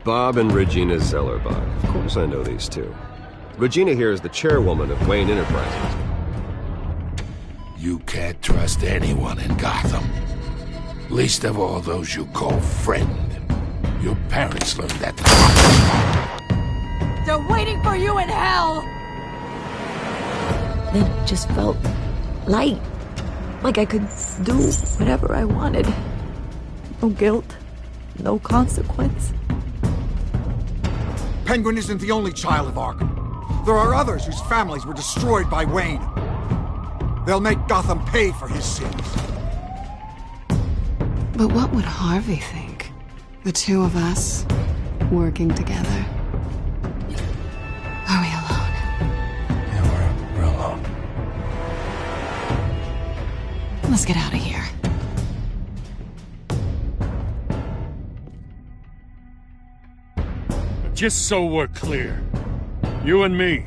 Bob and Regina Zellerbach. Of course I know these two. Regina here is the chairwoman of Wayne Enterprises. You can't trust anyone in Gotham. Least of all those you call friend. Your parents learned that. They're waiting for you in hell! Then it just felt light. Like I could do whatever I wanted. No guilt. No consequence. Penguin isn't the only child of Arkham. There are others whose families were destroyed by Wayne. They'll make Gotham pay for his sins. But what would Harvey think? The two of us, working together. Are we alone? Yeah, we're alone. Let's get out of here. Just so we're clear, you and me,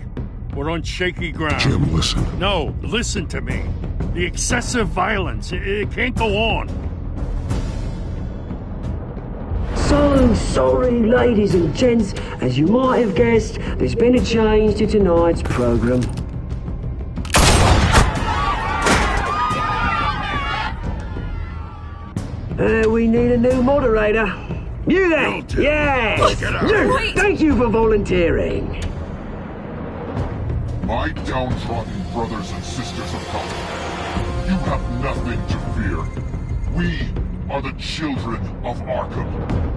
we're on shaky ground. Jim, listen. No, listen to me. The excessive violence, it can't go on. So sorry, ladies and gents. As you might have guessed, there's been a change to tonight's program. We need a new moderator. You there? Yes! You! Thank you for volunteering. My downtrodden brothers and sisters of Gotham, you have nothing to fear. We are the children of Arkham.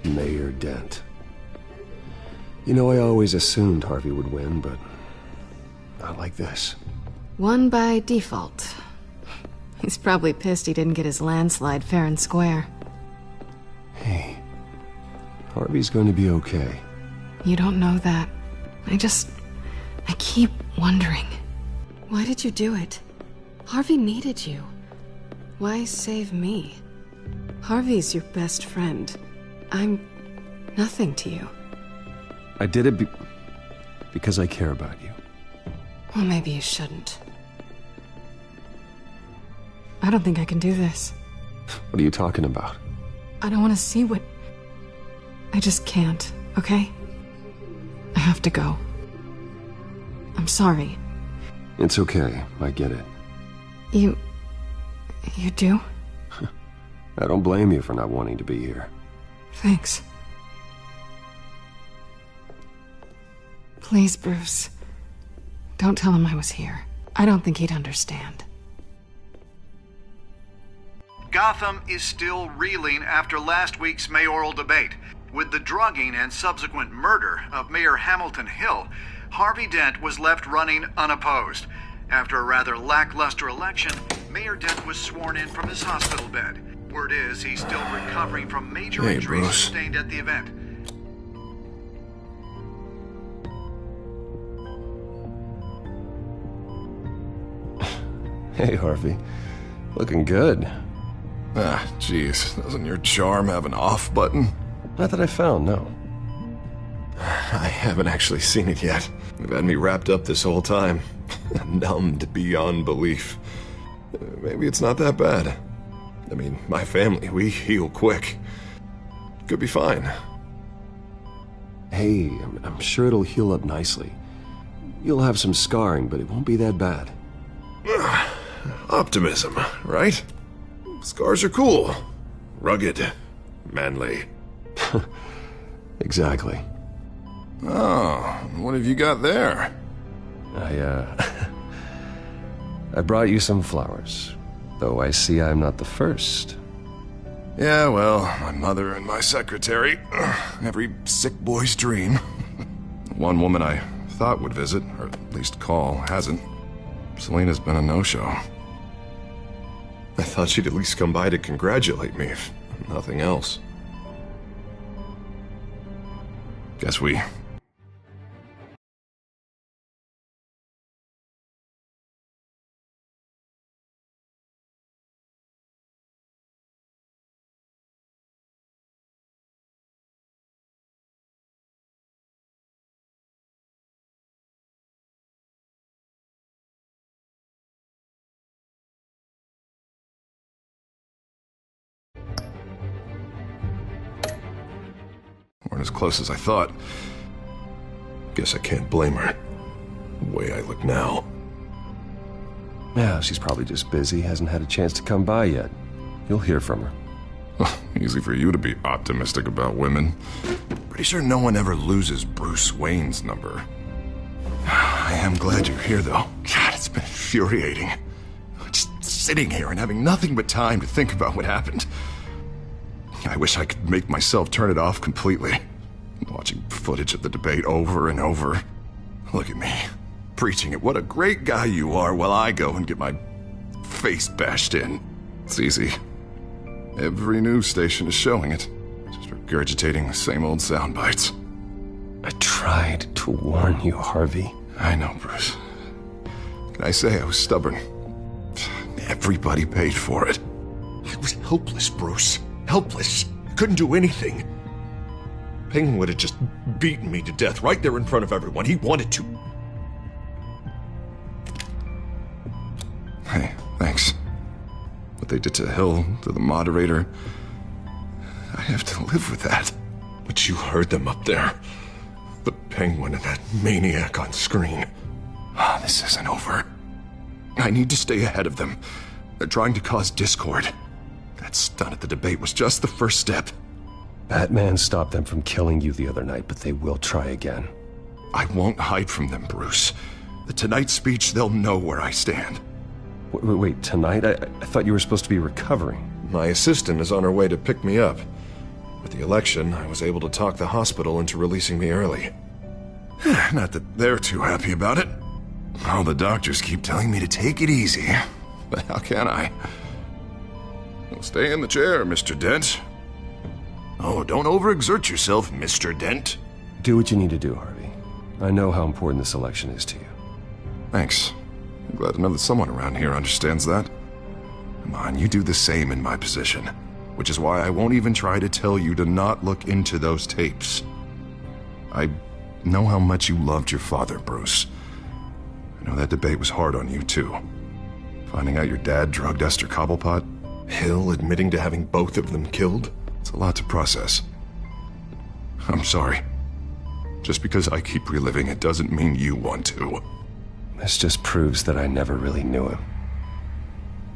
Mayor Dent. You know, I always assumed Harvey would win, but not like this. Won by default. He's probably pissed he didn't get his landslide fair and square. Hey, Harvey's going to be okay. You don't know that. I keep wondering. Why did you do it? Harvey needed you. Why save me? Harvey's your best friend. I'm nothing to you. I did it because I care about you. Well, maybe you shouldn't. I don't think I can do this. What are you talking about? I don't want to see what... I just can't, okay? I have to go. I'm sorry. It's okay. I get it. You do? I don't blame you for not wanting to be here. Thanks. Please, Bruce. Don't tell him I was here. I don't think he'd understand. Gotham is still reeling after last week's mayoral debate. With the drugging and subsequent murder of Mayor Hamilton Hill, Harvey Dent was left running unopposed. After a rather lackluster election, Mayor Dent was sworn in from his hospital bed. Word is he's still recovering from major injuries sustained at the event. Hey, Harvey. Looking good. Ah, jeez. Doesn't your charm have an off button? Not that I found, no. I haven't actually seen it yet. You've had me wrapped up this whole time. Numbed beyond belief. Maybe it's not that bad. I mean, my family, we heal quick. Could be fine. Hey, I'm sure it'll heal up nicely. You'll have some scarring, but it won't be that bad. Optimism, right? Scars are cool. Rugged. Manly. Exactly. Oh, what have you got there? I brought you some flowers. Though I see I'm not the first. Yeah, well, my mother and my secretary. Every sick boy's dream. One woman I thought would visit, or at least call, hasn't. Selena's been a no-show. I thought she'd at least come by to congratulate me, if nothing else. Guess we... weren't as close as I thought. Guess I can't blame her. The way I look now. Yeah, she's probably just busy, hasn't had a chance to come by yet. You'll hear from her. Easy for you to be optimistic about women. Pretty sure no one ever loses Bruce Wayne's number. I am glad you're here, though. God, it's been infuriating. Just sitting here and having nothing but time to think about what happened. I wish I could make myself turn it off completely. Watching footage of the debate over and over. Look at me, preaching at what a great guy you are while I go and get my face bashed in. It's easy. Every news station is showing it. Just regurgitating the same old sound bites. I tried to warn you, Harvey. I know, Bruce. Can I say I was stubborn? Everybody paid for it. I was helpless, Bruce. Helpless. Couldn't do anything. Penguin would have just beaten me to death right there in front of everyone. He wanted to. Hey, thanks. What they did to Hill, to the moderator, I have to live with that. But you heard them up there. The Penguin and that maniac on screen. This isn't over. I need to stay ahead of them. They're trying to cause discord. That stunt at the debate was just the first step. Batman stopped them from killing you the other night, but they will try again. I won't hide from them, Bruce. The Tonight speech, they'll know where I stand. Wait, tonight? I thought you were supposed to be recovering. My assistant is on her way to pick me up. With the election, I was able to talk the hospital into releasing me early. Not that they're too happy about it. All the doctors keep telling me to take it easy. But how can I? Well, stay in the chair, Mr. Dent. Oh, don't overexert yourself, Mr. Dent. Do what you need to do, Harvey. I know how important this election is to you. Thanks. I'm glad to know that someone around here understands that. Come on, you do the same in my position. Which is why I won't even try to tell you to not look into those tapes. I know how much you loved your father, Bruce. I know that debate was hard on you, too. Finding out your dad drugged Esther Cobblepot, Hill admitting to having both of them killed. It's a lot to process. I'm sorry. Just because I keep reliving it doesn't mean you want to. This just proves that I never really knew him.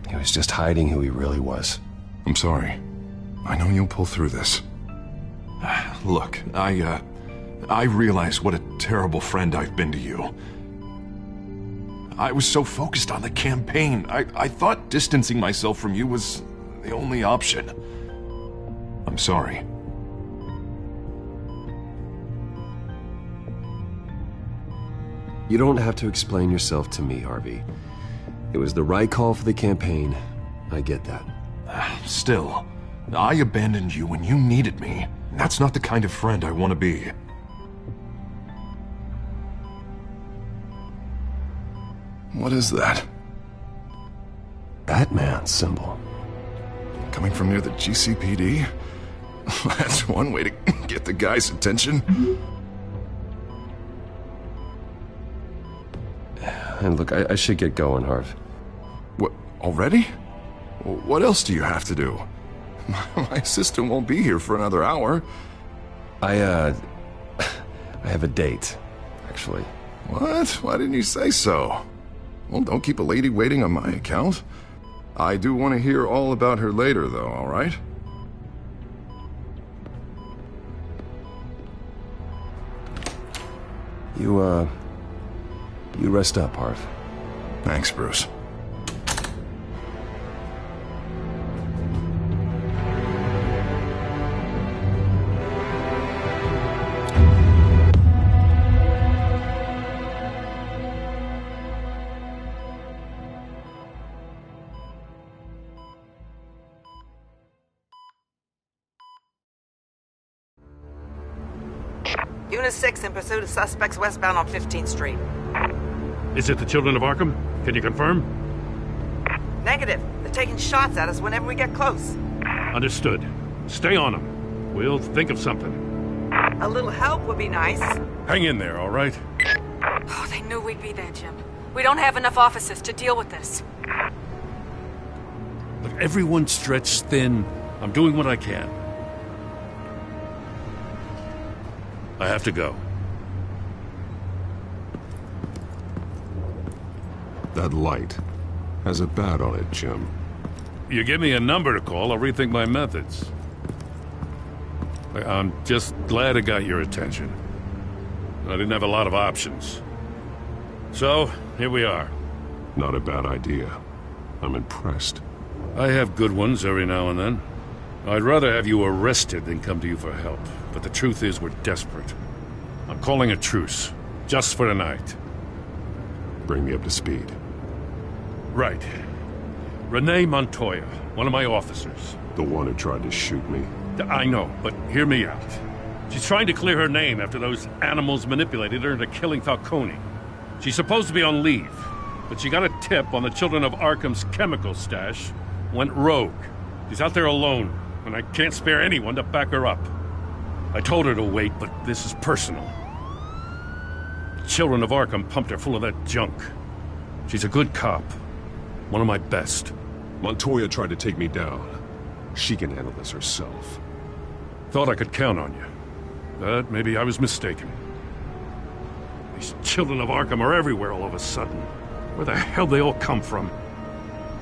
He was just hiding who he really was. I'm sorry. I know you'll pull through this. Look, I realize what a terrible friend I've been to you. I was so focused on the campaign. I thought distancing myself from you was the only option. I'm sorry. You don't have to explain yourself to me, Harvey. It was the right call for the campaign. I get that. Still, I abandoned you when you needed me. That's not the kind of friend I want to be. What is that? Batman symbol. Coming from near the GCPD? That's one way to get the guy's attention. And look, I should get going, Harv. What, already? What else do you have to do? My assistant won't be here for another hour. I have a date, actually. What? Why didn't you say so? Well, don't keep a lady waiting on my account. I do want to hear all about her later, though, all right? You rest up, Harv. Thanks, Bruce. Unit 6 in pursuit of suspects westbound on 15th Street. Is it the Children of Arkham? Can you confirm? Negative. They're taking shots at us whenever we get close. Understood. Stay on them. We'll think of something. A little help would be nice. Hang in there, all right? Oh, they knew we'd be there, Jim. We don't have enough officers to deal with this. Look, everyone's stretched thin. I'm doing what I can. I have to go. That light has a bat on it, Jim. You give me a number to call, I'll rethink my methods. I'm just glad it got your attention. I didn't have a lot of options. So, here we are. Not a bad idea. I'm impressed. I have good ones every now and then. I'd rather have you arrested than come to you for help. But the truth is, we're desperate. I'm calling a truce. Just for tonight. Bring me up to speed. Right. Renee Montoya, one of my officers. The one who tried to shoot me? I know, but hear me out. She's trying to clear her name after those animals manipulated her into killing Falcone. She's supposed to be on leave, but she got a tip on the Children of Arkham's chemical stash, went rogue. She's out there alone, and I can't spare anyone to back her up. I told her to wait, but this is personal. The Children of Arkham pumped her full of that junk. She's a good cop. One of my best. Montoya tried to take me down. She can handle this herself. Thought I could count on you. But maybe I was mistaken. These Children of Arkham are everywhere all of a sudden. Where the hell they all come from?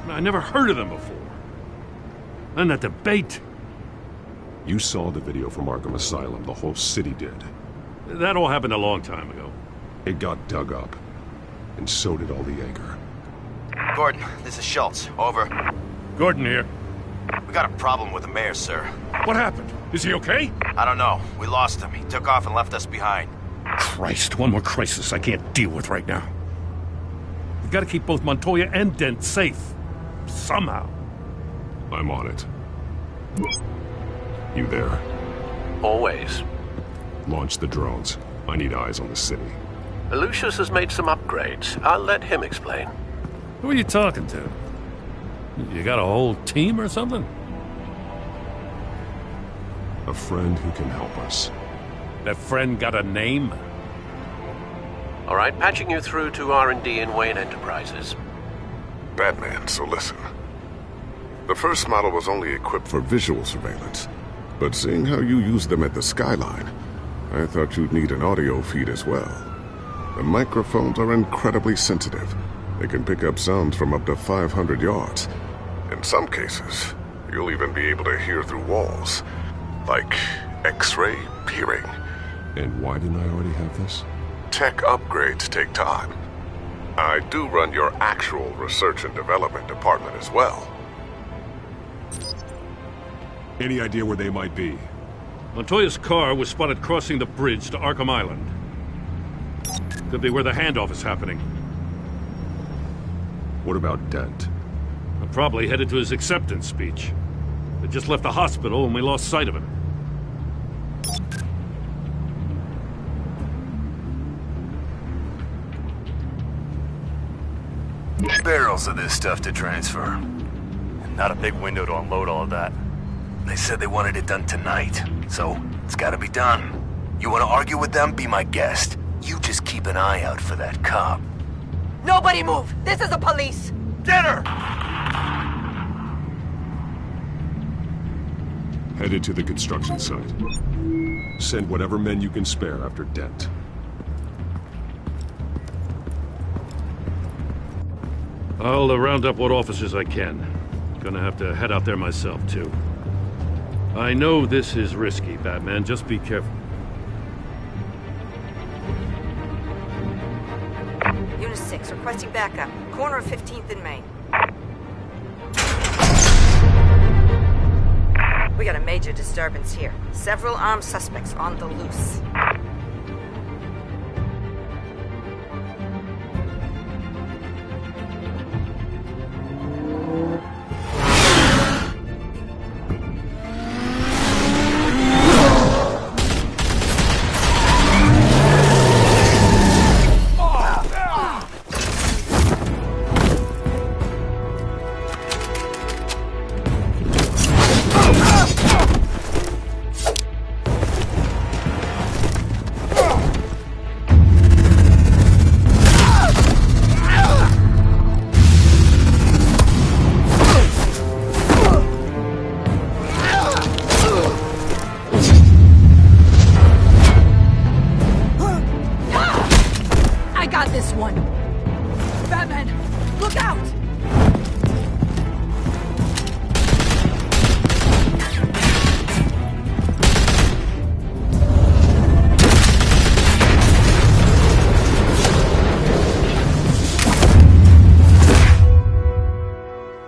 I never heard of them before. And that debate. You saw the video from Arkham Asylum. The whole city did. That all happened a long time ago. It got dug up. And so did all the anger. Gordon, this is Schultz. Over. Gordon here. We got a problem with the mayor, sir. What happened? Is he okay? I don't know. We lost him. He took off and left us behind. Christ, one more crisis I can't deal with right now. We've got to keep both Montoya and Dent safe. Somehow. I'm on it. You there? Always. Launch the drones. I need eyes on the city. Lucius has made some upgrades. I'll let him explain. Who are you talking to? You got a whole team or something? A friend who can help us. That friend got a name? All right, patching you through to R&D in Wayne Enterprises. Batman, so listen. The first model was only equipped for visual surveillance, but seeing how you use them at the skyline, I thought you'd need an audio feed as well. The microphones are incredibly sensitive. They can pick up sounds from up to 500 yards. In some cases, you'll even be able to hear through walls. Like X-ray peering. And why didn't I already have this? Tech upgrades take time. I do run your actual research and development department as well. Any idea where they might be? Montoya's car was spotted crossing the bridge to Arkham Island. Could be where the handoff is happening. What about Dent? I'm probably headed to his acceptance speech. They just left the hospital and we lost sight of him. Barrels of this stuff to transfer. Not a big window to unload all of that. They said they wanted it done tonight, so it's gotta be done. You wanna argue with them? Be my guest. You just keep an eye out for that cop. Nobody move! This is the police! Get her! Headed to the construction site. Send whatever men you can spare after Dent. I'll round up what officers I can. Gonna have to head out there myself, too. I know this is risky, Batman. Just be careful. Unit 6, requesting backup. Corner of 15th and Main. We got a major disturbance here. Several armed suspects on the loose. this one. Batman, look out!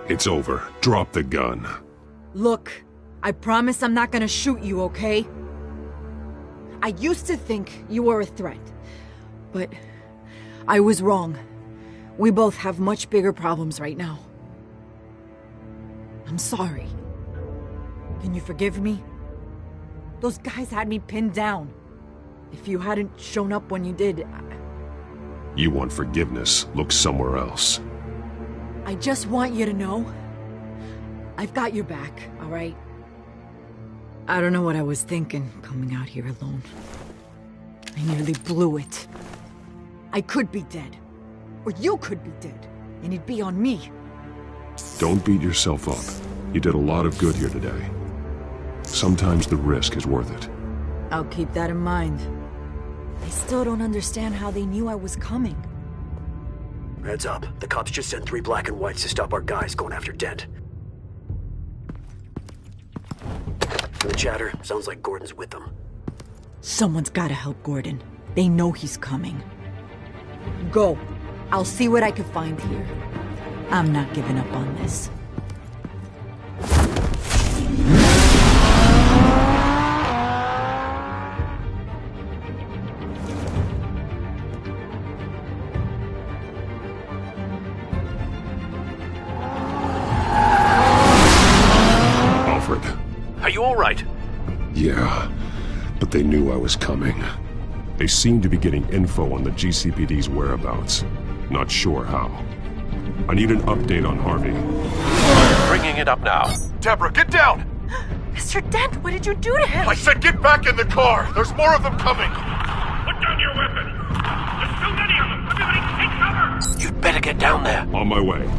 It's over. Drop the gun. Look, I promise I'm not gonna shoot you, okay? I used to think you were a threat, but I was wrong. We both have much bigger problems right now. I'm sorry. Can you forgive me? Those guys had me pinned down. If you hadn't shown up when you did, You want forgiveness? Look somewhere else. I just want you to know, I've got your back, all right? I don't know what I was thinking coming out here alone. I nearly blew it. I could be dead. Or you could be dead. And it'd be on me. Don't beat yourself up. You did a lot of good here today. Sometimes the risk is worth it. I'll keep that in mind. I still don't understand how they knew I was coming. Heads up. The cops just sent 3 black and whites to stop our guys going after Dent. From the chatter, sounds like Gordon's with them. Someone's gotta help Gordon. They know he's coming. Go. I'll see what I can find here. I'm not giving up on this. Are you all right? Yeah, but they knew I was coming. They seemed to be getting info on the GCPD's whereabouts. Not sure how. I need an update on Harvey. Bringing it up now. Deborah, get down! Mr. Dent, what did you do to him? I said get back in the car! There's more of them coming! Put down your weapon! There's too many of them! Everybody take cover! You'd better get down there. On my way.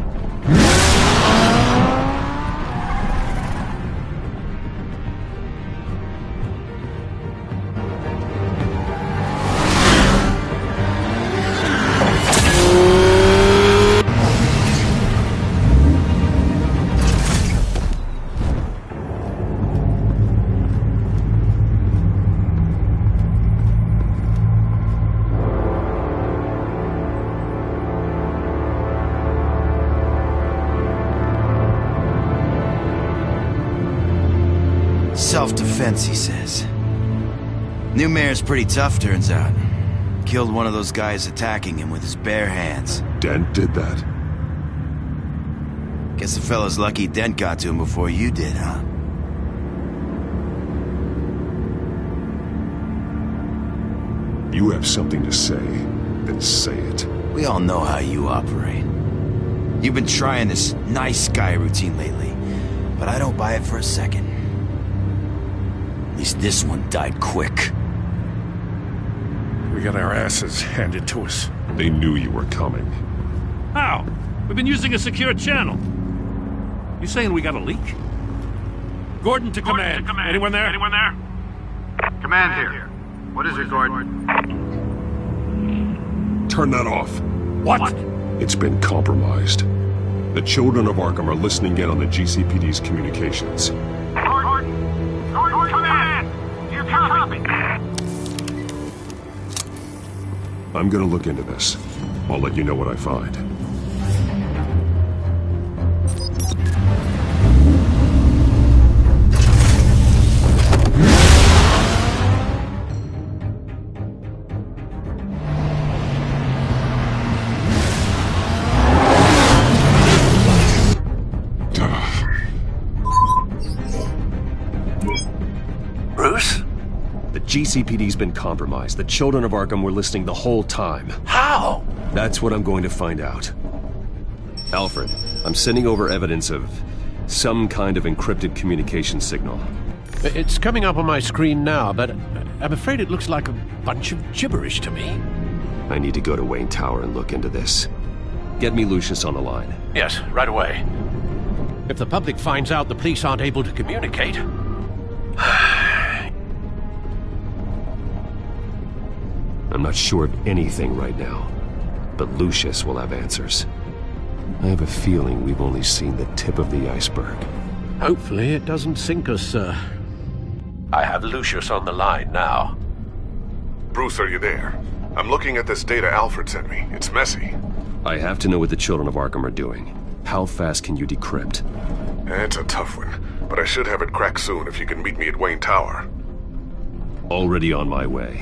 Self-defense, he says. New mayor's pretty tough, turns out. Killed one of those guys attacking him with his bare hands. Dent did that? Guess the fella's lucky Dent got to him before you did, huh? You have something to say, then say it. We all know how you operate. You've been trying this nice guy routine lately, but I don't buy it for a second. At least this one died quick. We got our asses handed to us. They knew you were coming. How? We've been using a secure channel. You saying we got a leak? Gordon to command. Anyone there? Anyone there? Command here. What is it, Gordon? Turn that off. What? It's been compromised. The children of Arkham are listening in on the GCPD's communications. Gordon, command! You copy? I'm gonna look into this. I'll let you know what I find. Bruce? The GCPD's been compromised. The children of Arkham were listening the whole time. How? That's what I'm going to find out. Alfred, I'm sending over evidence of some kind of encrypted communication signal. It's coming up on my screen now, but I'm afraid it looks like a bunch of gibberish to me. I need to go to Wayne Tower and look into this. Get me Lucius on the line. Yes, right away. If the public finds out the police aren't able to communicate... I'm not sure of anything right now. but Lucius will have answers. I have a feeling we've only seen the tip of the iceberg. Hopefully it doesn't sink us, sir. I have Lucius on the line now. Bruce, are you there? I'm looking at this data Alfred sent me. It's messy. I have to know what the children of Arkham are doing. How fast can you decrypt? It's a tough one, but I should have it cracked soon if you can meet me at Wayne Tower. Already on my way.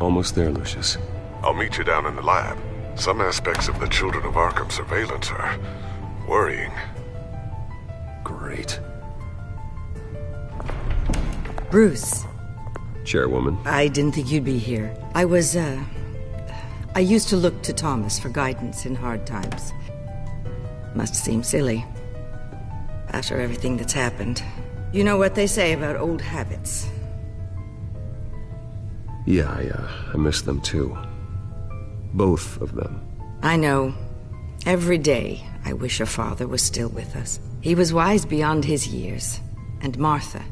Almost there, Lucius. I'll meet you down in the lab. Some aspects of the Children of Arkham surveillance are worrying. Great. Bruce. Chairwoman. I didn't think you'd be here. I used to look to Thomas for guidance in hard times. Must seem silly. After everything that's happened. You know what they say about old habits. Yeah, I miss them too. Both of them. I know. Every day, I wish your father was still with us. He was wise beyond his years. And Martha,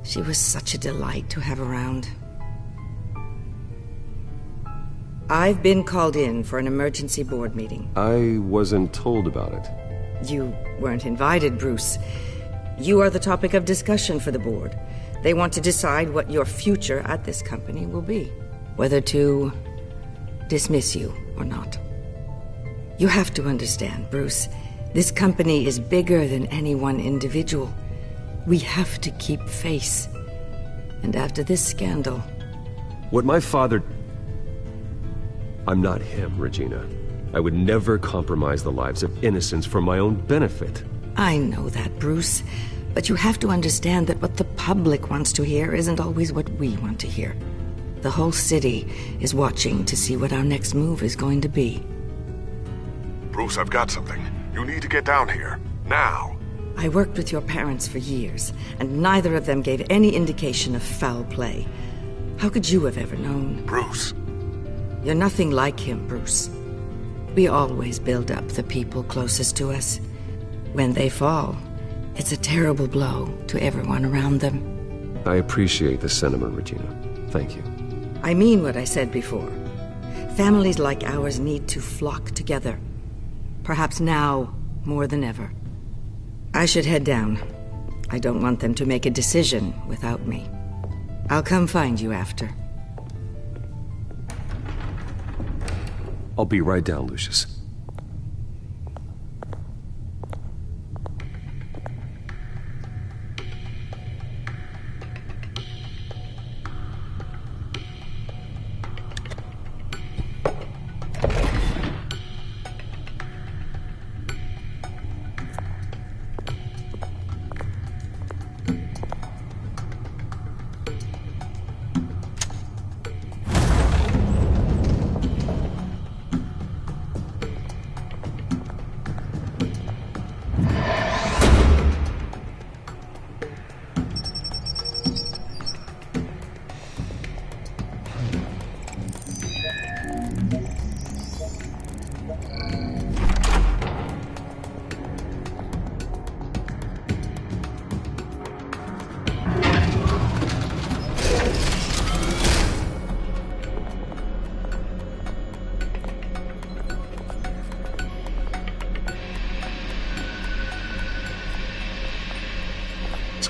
she was such a delight to have around. I've been called in for an emergency board meeting. I wasn't told about it. You weren't invited, Bruce. You are the topic of discussion for the board. They want to decide what your future at this company will be. Whether to dismiss you or not. You have to understand, Bruce. This company is bigger than any one individual. We have to keep face. And after this scandal... What my father... I'm not him, Regina. I would never compromise the lives of innocents for my own benefit. I know that, Bruce. But you have to understand that what the public wants to hear isn't always what we want to hear. The whole city is watching to see what our next move is going to be. Bruce, I've got something. You need to get down here. Now. I worked with your parents for years, and neither of them gave any indication of foul play. How could you have ever known? Bruce. You're nothing like him, Bruce. We always build up the people closest to us. When they fall, it's a terrible blow to everyone around them. I appreciate the sentiment, Regina. Thank you. I mean what I said before. Families like ours need to flock together. Perhaps now more than ever. I should head down. I don't want them to make a decision without me. I'll come find you after. I'll be right down, Lucius.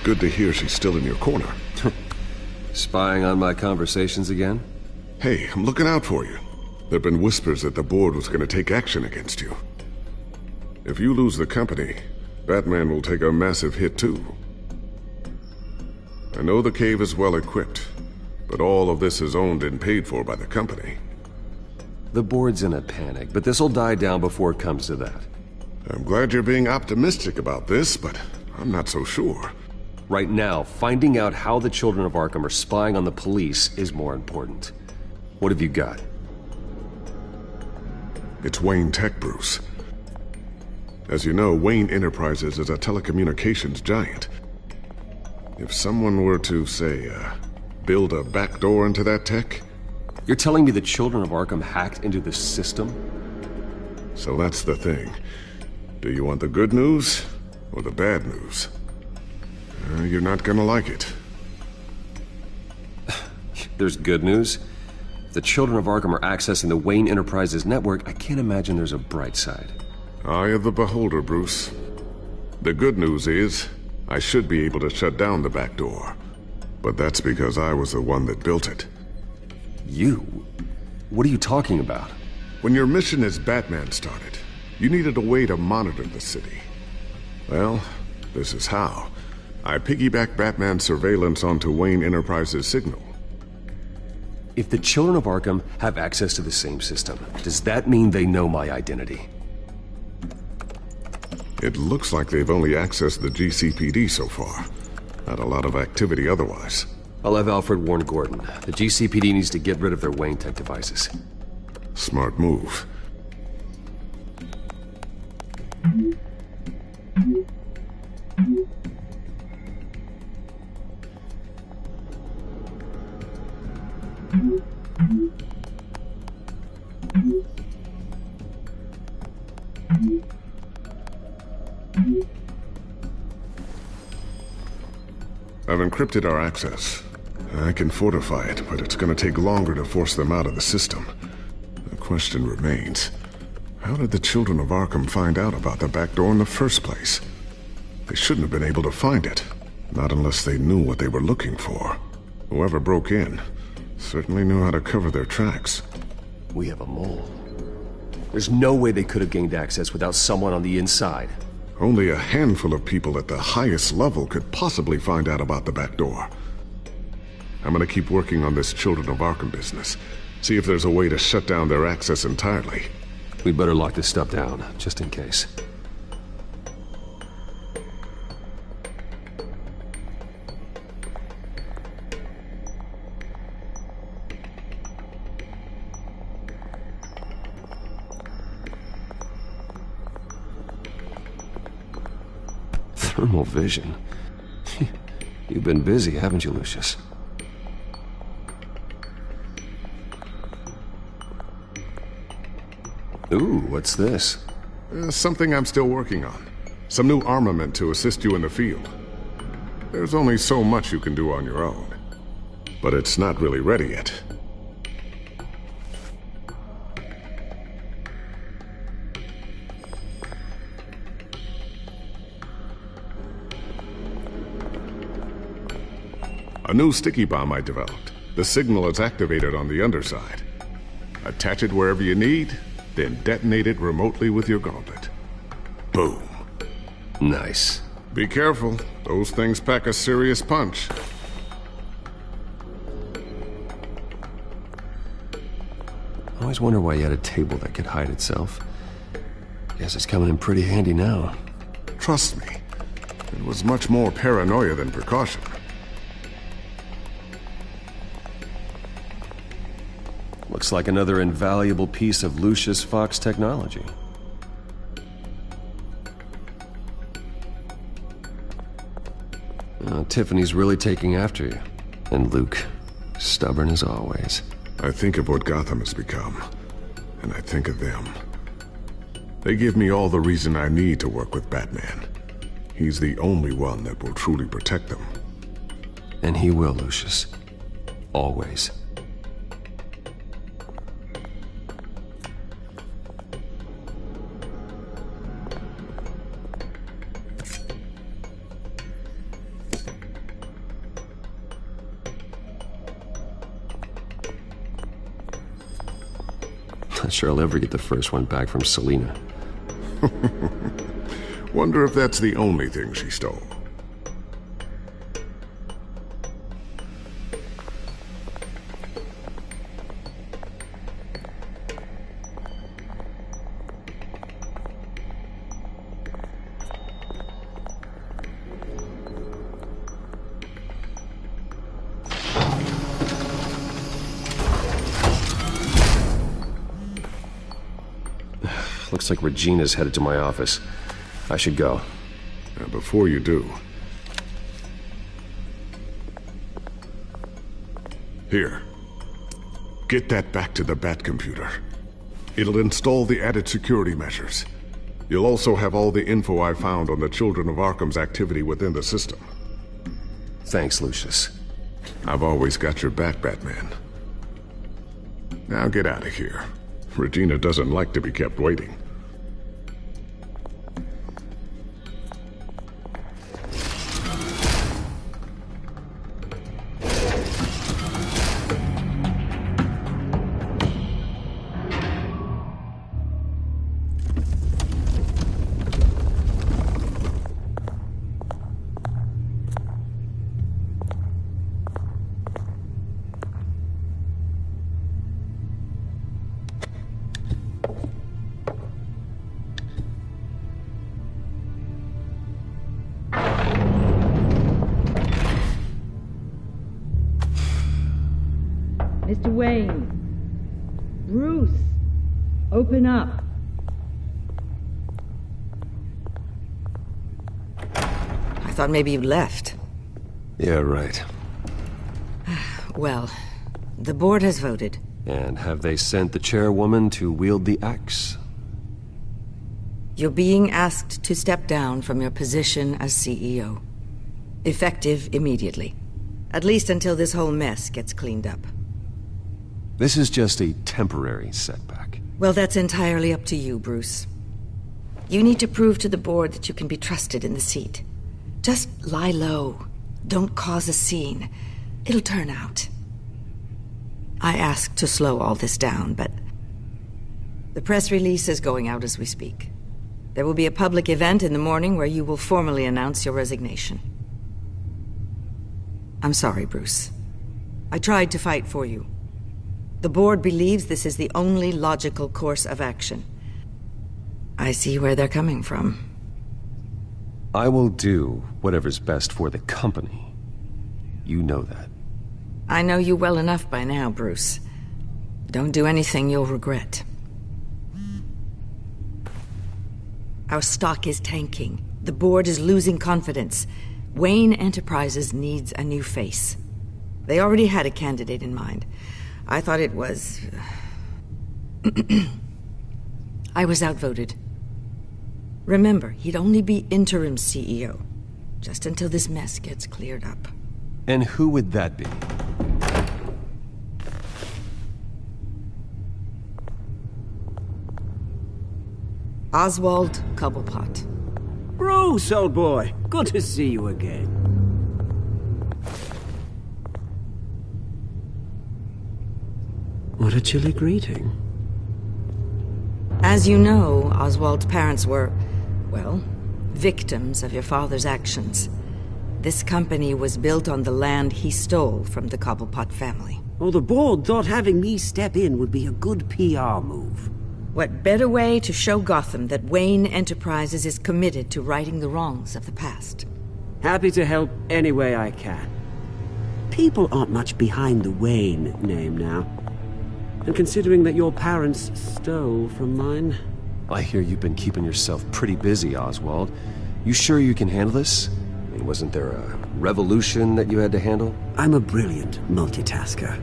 Good to hear she's still in your corner. Spying on my conversations again? Hey, I'm looking out for you. There've been whispers that the board was going to take action against you. If you lose the company, Batman will take a massive hit too. I know the cave is well equipped, but all of this is owned and paid for by the company. The board's in a panic, but this'll die down before it comes to that. I'm glad you're being optimistic about this, but I'm not so sure. Right now, finding out how the children of Arkham are spying on the police is more important. What have you got? It's Wayne Tech, Bruce. As you know, Wayne Enterprises is a telecommunications giant. If someone were to, say, build a backdoor into that tech... You're telling me the Children of Arkham hacked into the system? So that's the thing. Do you want the good news or the bad news? You're not gonna like it. There's good news. If the Children of Arkham are accessing the Wayne Enterprises network, I can't imagine there's a bright side. Eye of the beholder, Bruce. The good news is, I should be able to shut down the back door. But that's because I was the one that built it. You? What are you talking about? When your mission as Batman started, you needed a way to monitor the city. Well, this is how. I piggybacked Batman's surveillance onto Wayne Enterprises' signal. If the Children of Arkham have access to the same system, does that mean they know my identity? It looks like they've only accessed the GCPD so far. Not a lot of activity otherwise. I'll have Alfred warn Gordon. The GCPD needs to get rid of their Wayne Tech devices. Smart move. I've encrypted our access. I can fortify it, but it's gonna take longer to force them out of the system. The question remains, how did the Children of Arkham find out about the back door in the first place? They shouldn't have been able to find it, not unless they knew what they were looking for. Whoever broke in certainly knew how to cover their tracks. We have a mole. There's no way they could have gained access without someone on the inside. Only a handful of people at the highest level could possibly find out about the back door. I'm gonna keep working on this Children of Arkham business. See if there's a way to shut down their access entirely. We better lock this stuff down, just in case. Thermal vision. You've been busy, haven't you, Lucius? Ooh, what's this? Something I'm still working on. Some new armament to assist you in the field. There's only so much you can do on your own. But it's not really ready yet. A new sticky bomb I developed. The signal is activated on the underside. Attach it wherever you need, then detonate it remotely with your gauntlet. Boom. Nice. Be careful. Those things pack a serious punch. I always wonder why you had a table that could hide itself. Guess it's coming in pretty handy now. Trust me, it was much more paranoia than precaution. Looks like another invaluable piece of Lucius Fox technology. Tiffany's really taking after you. And Luke, stubborn as always. I think of what Gotham has become, and I think of them. They give me all the reason I need to work with Batman. He's the only one that will truly protect them. And he will, Lucius. Always. Not sure I'll ever get the first one back from Selina. Wonder if that's the only thing she stole. Looks like Regina's headed to my office. I should go. Before you do... Here. Get that back to the Bat computer. It'll install the added security measures. You'll also have all the info I found on the Children of Arkham's activity within the system. Thanks, Lucius. I've always got your back, Batman. Now get out of here. Regina doesn't like to be kept waiting. Mr. Wayne. Bruce. Open up. I thought maybe you left. Yeah, right. Well, the board has voted. And have they sent the chairwoman to wield the axe? You're being asked to step down from your position as CEO. Effective immediately. At least until this whole mess gets cleaned up. This is just a temporary setback. Well, that's entirely up to you, Bruce. You need to prove to the board that you can be trusted in the seat. Just lie low. Don't cause a scene. It'll turn out. I asked to slow all this down, but the press release is going out as we speak. There will be a public event in the morning where you will formally announce your resignation. I'm sorry, Bruce. I tried to fight for you. The board believes this is the only logical course of action. I see where they're coming from. I will do whatever's best for the company. You know that. I know you well enough by now, Bruce. Don't do anything you'll regret. Our stock is tanking. The board is losing confidence. Wayne Enterprises needs a new face. They already had a candidate in mind. I thought it was... I was outvoted. Remember, he'd only be interim CEO, just until this mess gets cleared up. And who would that be? Oswald Cobblepot. Bruce, old boy. Good to see you again. What a chilly greeting. As you know, Oswald's parents were, well, victims of your father's actions. This company was built on the land he stole from the Cobblepot family. Well, the board thought having me step in would be a good PR move. What better way to show Gotham that Wayne Enterprises is committed to righting the wrongs of the past? Happy to help any way I can. People aren't much behind the Wayne name now. And considering that your parents stole from mine... I hear you've been keeping yourself pretty busy, Oswald. You sure you can handle this? I mean, wasn't there a revolution that you had to handle? I'm a brilliant multitasker.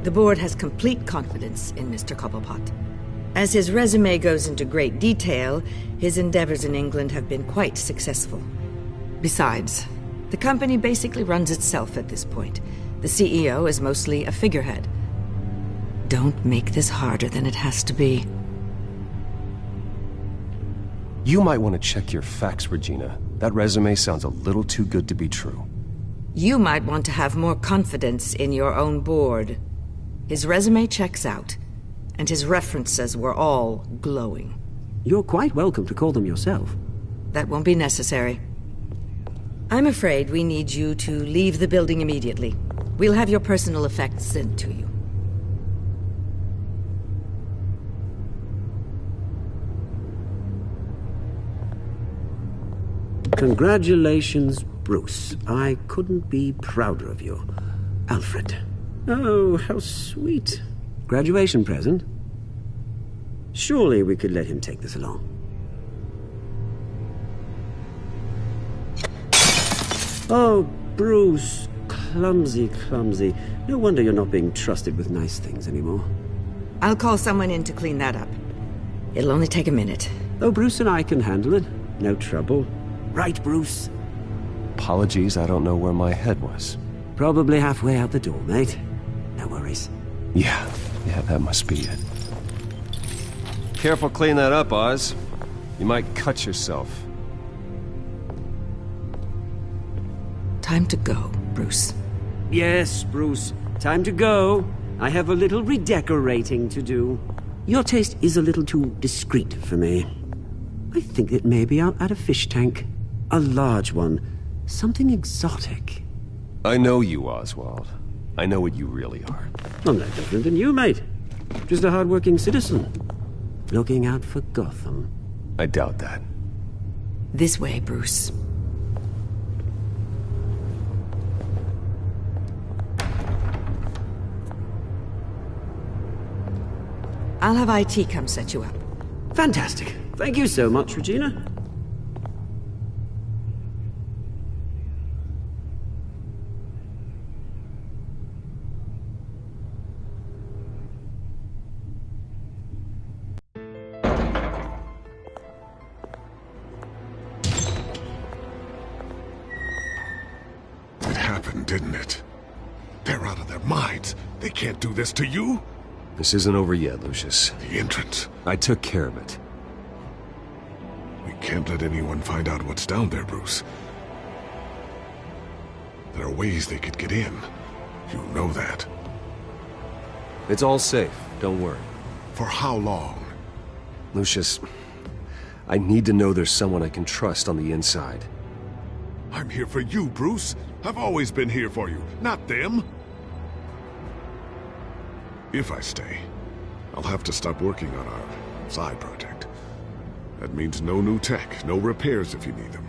The board has complete confidence in Mr. Cobblepot. As his resume goes into great detail, his endeavors in England have been quite successful. Besides, the company basically runs itself at this point. The CEO is mostly a figurehead. Don't make this harder than it has to be. You might want to check your facts, Regina. That resume sounds a little too good to be true. You might want to have more confidence in your own board. His resume checks out, and his references were all glowing. You're quite welcome to call them yourself. That won't be necessary. I'm afraid we need you to leave the building immediately. We'll have your personal effects sent to you. Congratulations, Bruce. I couldn't be prouder of you. Alfred. Oh, how sweet. Graduation present? Surely we could let him take this along. Oh, Bruce. Clumsy, clumsy. No wonder you're not being trusted with nice things anymore. I'll call someone in to clean that up. It'll only take a minute. Oh, Bruce and I can handle it. No trouble. Right, Bruce? Apologies, I don't know where my head was. Probably halfway out the door, mate. No worries. Yeah, that must be it. Careful clean that up, Oz. You might cut yourself. Time to go, Bruce. Yes, Bruce. Time to go. I have a little redecorating to do. Your taste is a little too discreet for me. I think that maybe I'll add a fish tank. A large one. Something exotic. I know you, Oswald. I know what you really are. I'm no different than you, mate. Just a hard-working citizen. Looking out for Gotham. I doubt that. This way, Bruce. I'll have IT come set you up. Fantastic. Thank you so much, Regina. It happened, didn't it? They're out of their minds. They can't do this to you. This isn't over yet, Lucius. The entrance. I took care of it. We can't let anyone find out what's down there, Bruce. There are ways they could get in. You know that. It's all safe. Don't worry. For how long? Lucius, I need to know there's someone I can trust on the inside. I'm here for you, Bruce. I've always been here for you, not them. If I stay, I'll have to stop working on our side project. That means no new tech, no repairs if you need them.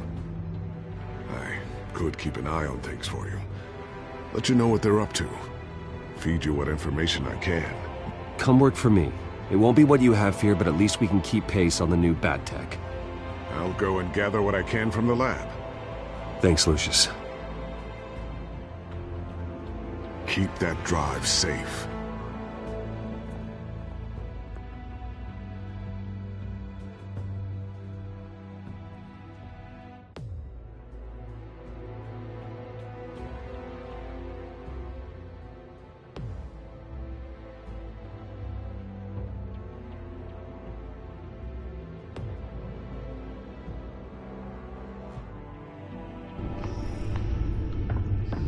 I could keep an eye on things for you. Let you know what they're up to. Feed you what information I can. Come work for me. It won't be what you have here, but at least we can keep pace on the new bat tech. I'll go and gather what I can from the lab. Thanks, Lucius. Keep that drive safe.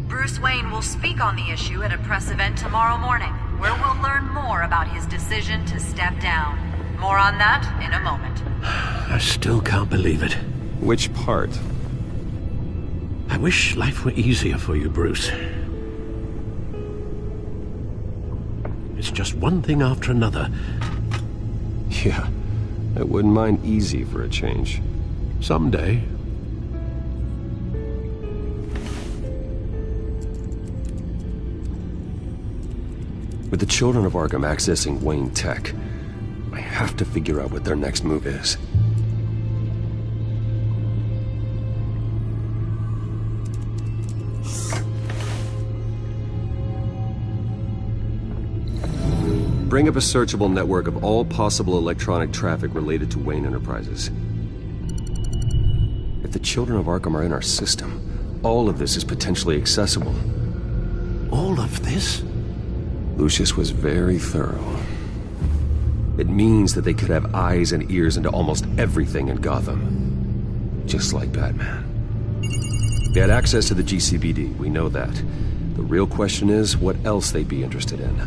Bruce Wayne will speak on the issue at a press event tomorrow morning, where we'll learn more about his decision to step down. More on that in a moment. I still can't believe it. Which part? I wish life were easier for you, Bruce. It's just one thing after another. Yeah, I wouldn't mind easy for a change. Someday. With the children of Arkham accessing Wayne Tech, I have to figure out what their next move is. Bring up a searchable network of all possible electronic traffic related to Wayne Enterprises. If the children of Arkham are in our system, all of this is potentially accessible. All of this? Lucius was very thorough. It means that they could have eyes and ears into almost everything in Gotham. Just like Batman. They had access to the GCPD, we know that. The real question is what else they'd be interested in.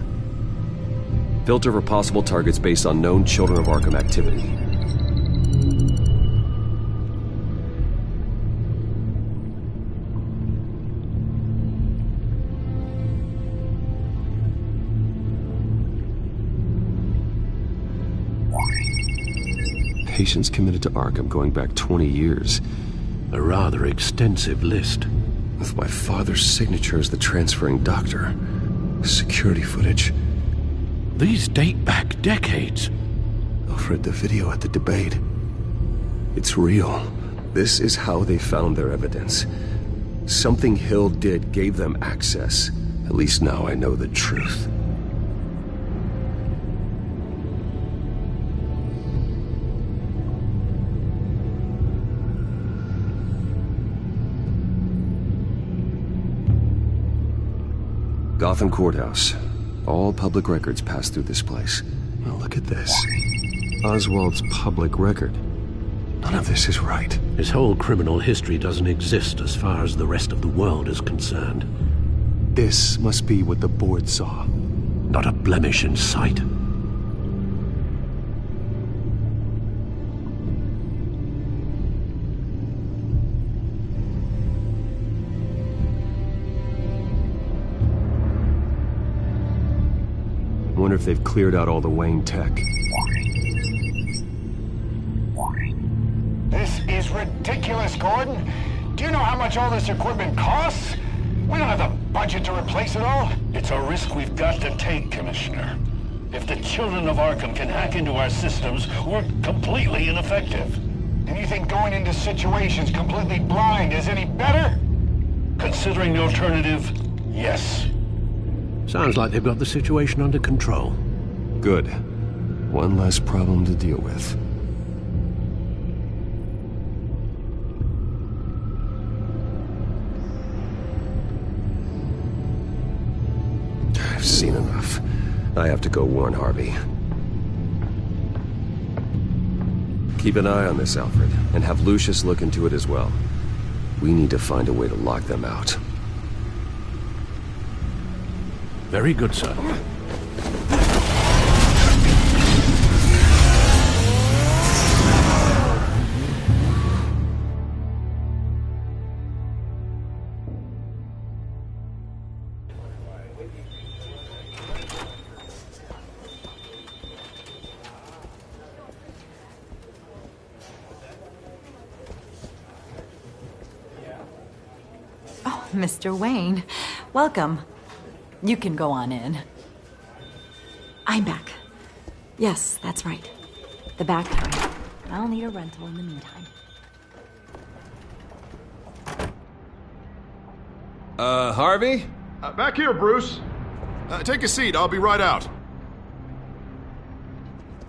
Filter for possible targets based on known Children of Arkham activity. Patients committed to Arkham going back 20 years. A rather extensive list. With my father's signature as the transferring doctor. Security footage. These date back decades. Alfred, the video at the debate. It's real. This is how they found their evidence. Something Hill did gave them access. At least now I know the truth. Gotham Courthouse. All public records pass through this place. Well, look at this. Oswald's public record. None of this is right. His whole criminal history doesn't exist as far as the rest of the world is concerned. This must be what the board saw. Not a blemish in sight. I wonder if they've cleared out all the Wayne tech. This is ridiculous, Gordon. Do you know how much all this equipment costs? We don't have the budget to replace it all. It's a risk we've got to take, Commissioner. If the children of Arkham can hack into our systems, we're completely ineffective. And you think going into situations completely blind is any better? Considering the alternative, yes. Sounds like they've got the situation under control. Good. One less problem to deal with. I've seen enough. I have to go warn Harvey. Keep an eye on this, Alfred, and have Lucius look into it as well. We need to find a way to lock them out. Very good, sir. Oh, Mr. Wayne, welcome. You can go on in. I'm back. Yes, that's right. The back time. I'll need a rental in the meantime. Harvey? Back here, Bruce. Take a seat. I'll be right out.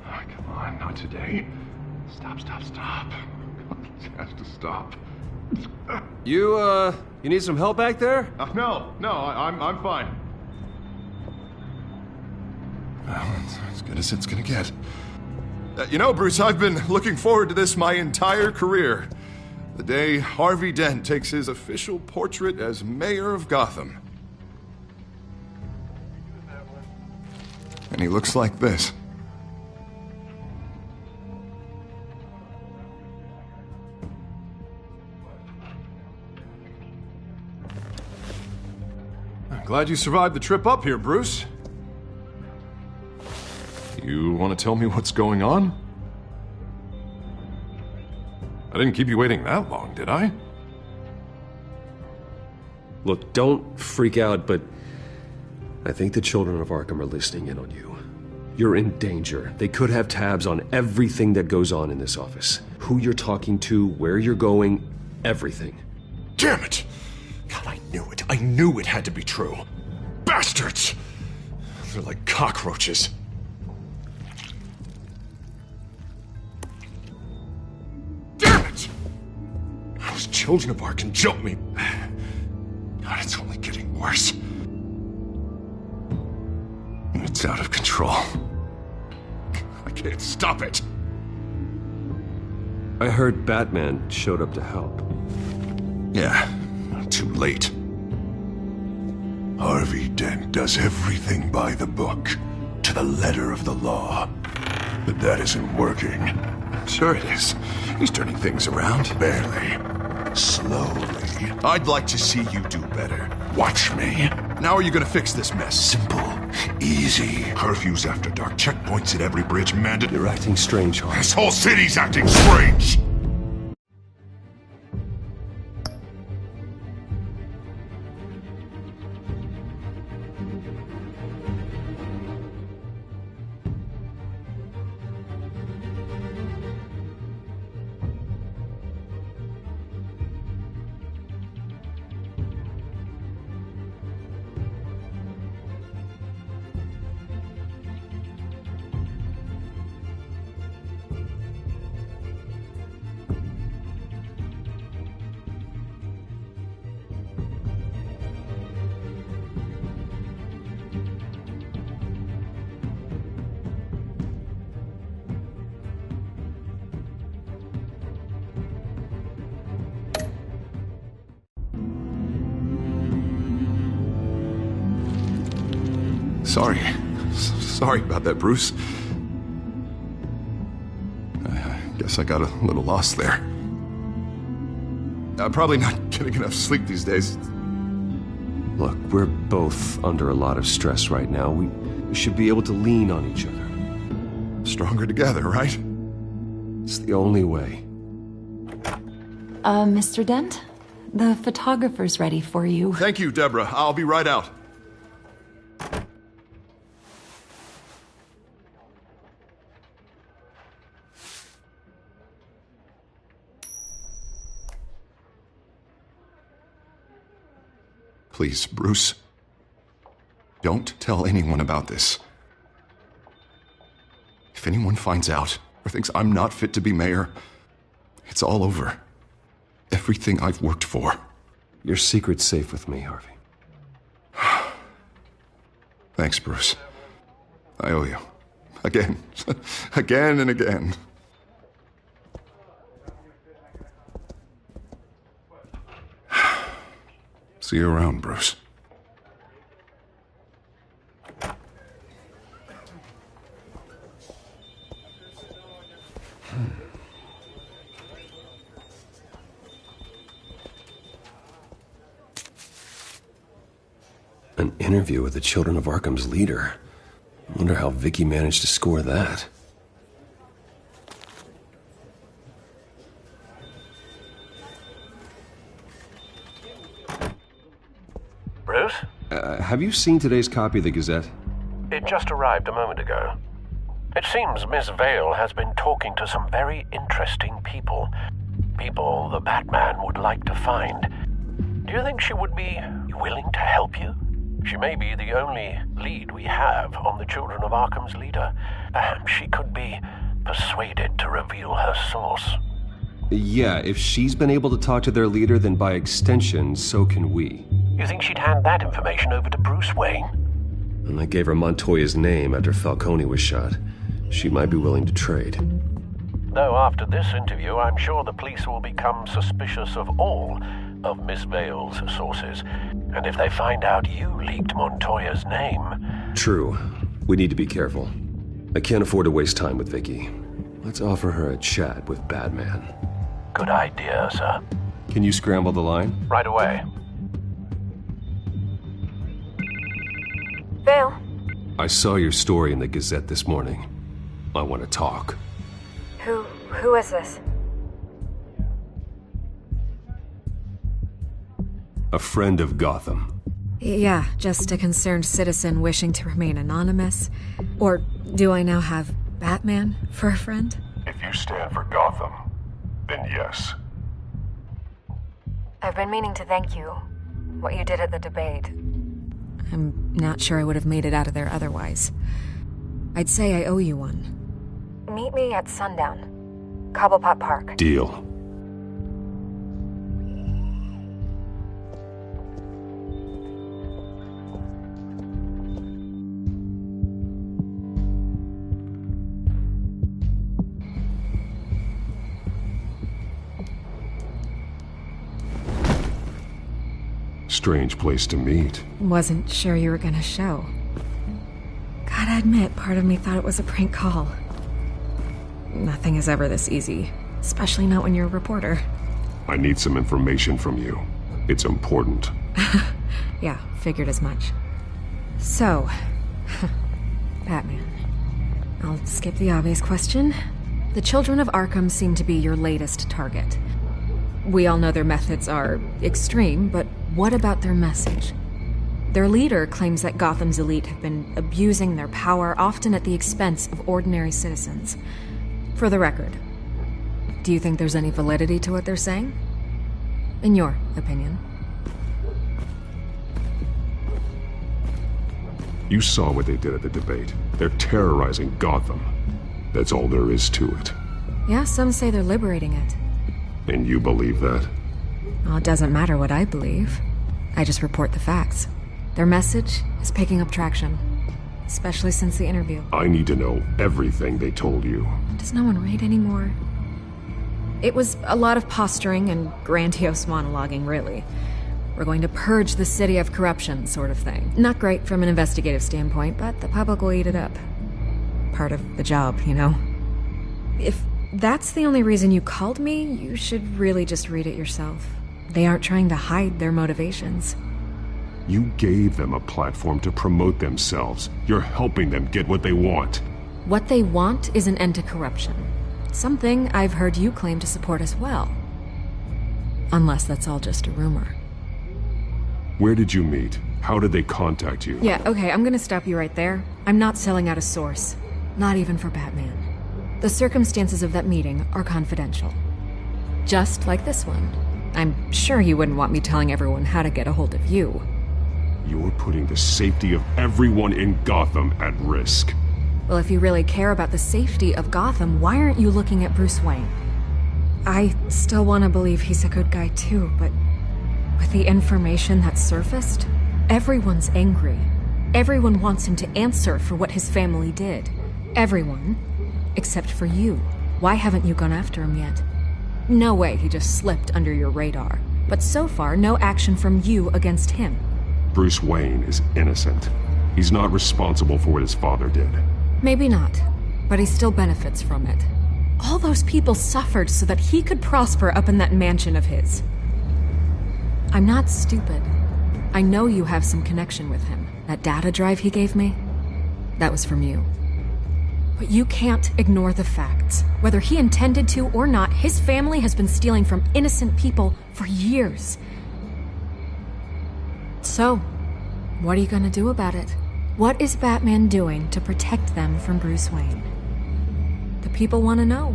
Oh, come on, not today. Stop. It has to stop. You need some help back there? No, I'm fine. Well, it's as good as it's gonna get. You know, Bruce, I've been looking forward to this my entire career. The day Harvey Dent takes his official portrait as mayor of Gotham. And he looks like this. I'm glad you survived the trip up here, Bruce. You want to tell me what's going on? I didn't keep you waiting that long, did I? Look, don't freak out, but I think the children of Arkham are listening in on you. You're in danger. They could have tabs on everything that goes on in this office. Who you're talking to, where you're going, everything. Damn it! God, I knew it. I knew it had to be true. Bastards! They're like cockroaches. Damn it! Those children of Arkham jumped me. God, it's only getting worse. It's out of control. I can't stop it. I heard Batman showed up to help. Yeah, too late. Harvey Dent does everything by the book, to the letter of the law. But that isn't working. Sure it is. He's turning things around. Barely. Slowly. I'd like to see you do better. Watch me. Now are you gonna fix this mess? Simple. Easy. Curfews after dark. Checkpoints at every bridge. Mandate. You're acting strange, Harvey. This whole city's acting strange! Sorry about that, Bruce. I guess I got a little lost there. I'm probably not getting enough sleep these days. Look, we're both under a lot of stress right now. We should be able to lean on each other. Stronger together, right? It's the only way. Mr. Dent? The photographer's ready for you. Thank you, Deborah. I'll be right out. Please, Bruce. Don't tell anyone about this. If anyone finds out or thinks I'm not fit to be mayor, it's all over. Everything I've worked for. Your secret's safe with me, Harvey. Thanks, Bruce. I owe you. Again. Again and again. See you around, Bruce. An interview with the Children of Arkham's leader. I wonder how Vicky managed to score that. Bruce? Have you seen today's copy of the Gazette? It just arrived a moment ago. It seems Miss Vale has been talking to some very interesting people. People the Batman would like to find. Do you think she would be willing to help you? She may be the only lead we have on the Children of Arkham's leader. Perhaps she could be persuaded to reveal her source. Yeah, if she's been able to talk to their leader, then by extension, so can we. You think she'd hand that information over to Bruce Wayne? And I gave her Montoya's name after Falcone was shot. She might be willing to trade. Though after this interview, I'm sure the police will become suspicious of all of Miss Vale's sources. And if they find out you leaked Montoya's name... True. We need to be careful. I can't afford to waste time with Vicky. Let's offer her a chat with Batman. Good idea, sir. Can you scramble the line? Right away. Vale? I saw your story in the Gazette this morning. I want to talk. Who is this? A friend of Gotham. Yeah, just a concerned citizen wishing to remain anonymous. Or do I now have Batman for a friend? If you stand for Gotham, then yes. I've been meaning to thank you. What you did at the debate. I'm not sure I would have made it out of there otherwise. I'd say I owe you one. Meet me at sundown. Cobblepot Park. Deal. Strange place to meet. Wasn't sure you were gonna show. Gotta admit, part of me thought it was a prank call. Nothing is ever this easy, especially not when you're a reporter. I need some information from you. It's important. Yeah, figured as much. So, Batman. I'll skip the obvious question. The Children of Arkham seem to be your latest target. We all know their methods are extreme, but what about their message? Their leader claims that Gotham's elite have been abusing their power, often at the expense of ordinary citizens. For the record, do you think there's any validity to what they're saying? In your opinion? You saw what they did at the debate. They're terrorizing Gotham. That's all there is to it. Yeah, some say they're liberating it. And you believe that? Well, it doesn't matter what I believe. I just report the facts. Their message is picking up traction, especially since the interview. I need to know everything they told you. Does no one read anymore? It was a lot of posturing and grandiose monologuing, really. We're going to purge the city of corruption, sort of thing. Not great from an investigative standpoint, but the public will eat it up. Part of the job, you know? If that's the only reason you called me, you should really just read it yourself. They aren't trying to hide their motivations. You gave them a platform to promote themselves. You're helping them get what they want. What they want is an end to corruption. Something I've heard you claim to support as well. Unless that's all just a rumor. Where did you meet? How did they contact you? Yeah, okay, I'm gonna stop you right there. I'm not selling out a source. Not even for Batman. The circumstances of that meeting are confidential. Just like this one. I'm sure you wouldn't want me telling everyone how to get a hold of you. You're putting the safety of everyone in Gotham at risk. Well, if you really care about the safety of Gotham, why aren't you looking at Bruce Wayne? I still want to believe he's a good guy too, but with the information that surfaced, everyone's angry. Everyone wants him to answer for what his family did. Everyone, except for you. Why haven't you gone after him yet? No way he just slipped under your radar. But so far, no action from you against him. Bruce Wayne is innocent. He's not responsible for what his father did. Maybe not, but he still benefits from it. All those people suffered so that he could prosper up in that mansion of his. I'm not stupid. I know you have some connection with him. That data drive he gave me, that was from you. But you can't ignore the facts. Whether he intended to or not, his family has been stealing from innocent people for years. So, what are you gonna do about it? What is Batman doing to protect them from Bruce Wayne? The people want to know.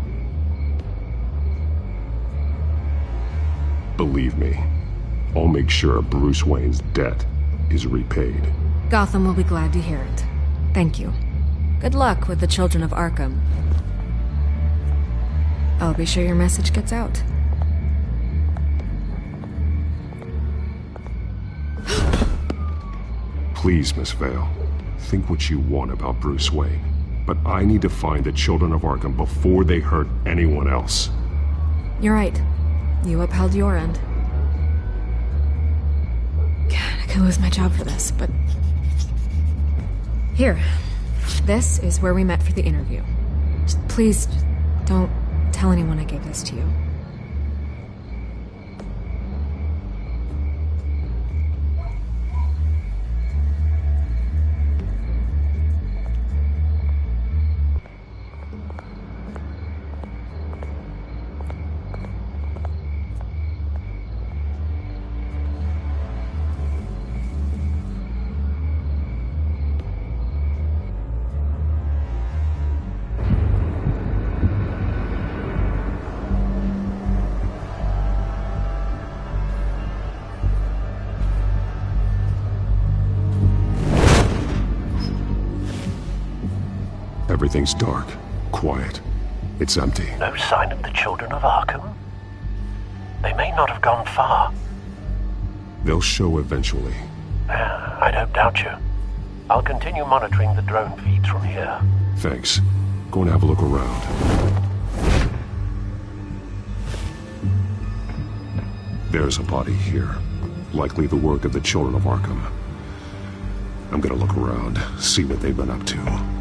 Believe me, I'll make sure Bruce Wayne's debt is repaid. Gotham will be glad to hear it. Thank you. Good luck with the children of Arkham. I'll be sure your message gets out. Please, Miss Vale, think what you want about Bruce Wayne. But I need to find the children of Arkham before they hurt anyone else. You're right. You upheld your end. God, I could lose my job for this, but... Here. This is where we met for the interview. Please, don't tell anyone I gave this to you. Everything's dark, quiet. It's empty. No sign of the children of Arkham? They may not have gone far. They'll show eventually. I don't doubt you. I'll continue monitoring the drone feeds from here. Thanks. Go and have a look around. There's a body here. Likely the work of the children of Arkham. I'm gonna look around, see what they've been up to.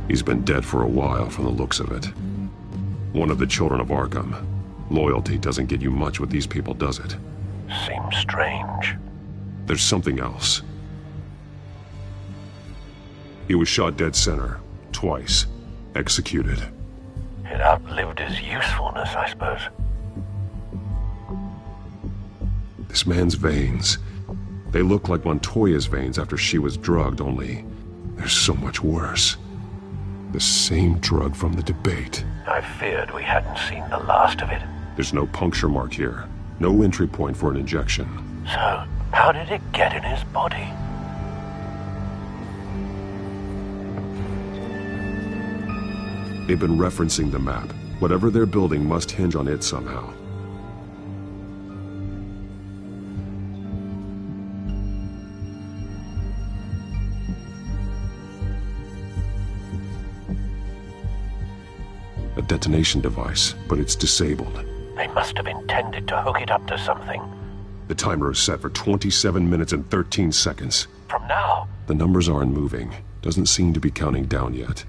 He's been dead for a while from the looks of it. One of the children of Arkham. Loyalty doesn't get you much with these people, does it? Seems strange. There's something else. He was shot dead center, twice, executed. It outlived his usefulness, I suppose. This man's veins, they look like Montoya's veins after she was drugged, only they're so much worse. The same drug from the debate. I feared we hadn't seen the last of it. There's no puncture mark here. No entry point for an injection. So, how did it get in his body? They've been referencing the map. Whatever they're building must hinge on it somehow. detonation device, but it's disabled. They must have intended to hook it up to something. The timer is set for 27 minutes and 13 seconds. From now? The numbers aren't moving. Doesn't seem to be counting down yet.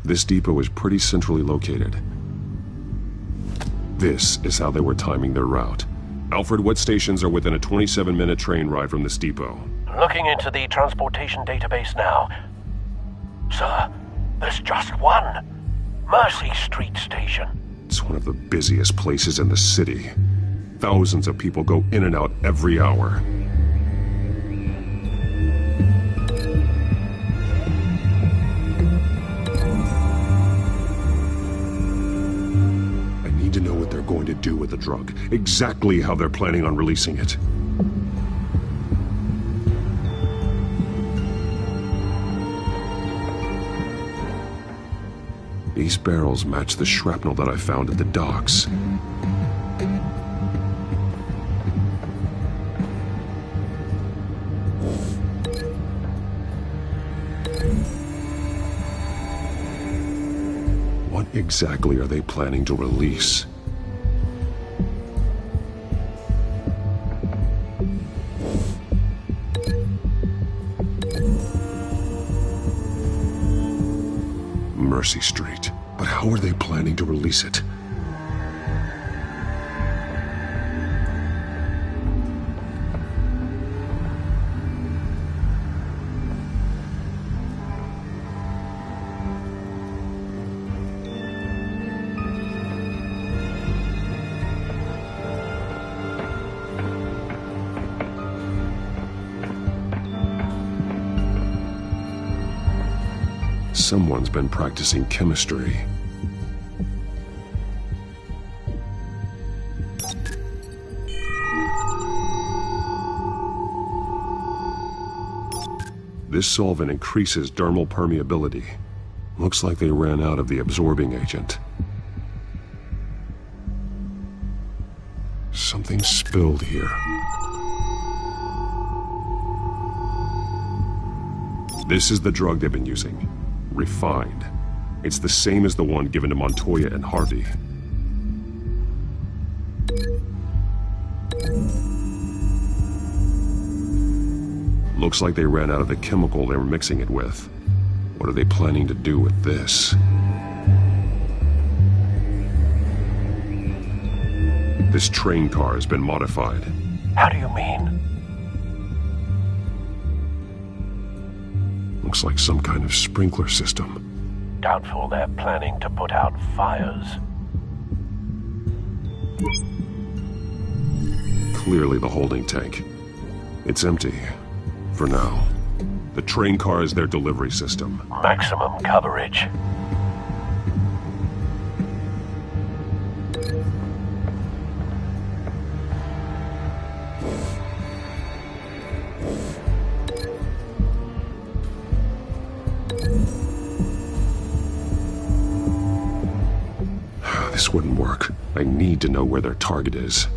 This depot is pretty centrally located. This is how they were timing their route. Alfred, what stations are within a 27-minute train ride from this depot? Looking into the transportation database now. Sir, there's just one. Mercy Street Station. It's one of the busiest places in the city. Thousands of people go in and out every hour. I need to know what they're going to do with the drug. Exactly how they're planning on releasing it. These barrels match the shrapnel that I found at the docks. What exactly are they planning to release? Mercy Street. But how are they planning to release it? Someone's been practicing chemistry. This solvent increases dermal permeability. Looks like they ran out of the absorbing agent. Something spilled here. This is the drug they've been using. Refined. It's the same as the one given to Montoya and Harvey. Looks like they ran out of the chemical they were mixing it with. What are they planning to do with this? This train car has been modified. How do you mean? Looks like some kind of sprinkler system. Doubtful they're planning to put out fires. Clearly the holding tank. It's empty. For now. The train car is their delivery system. Maximum coverage. This wouldn't work. I need to know where their target is.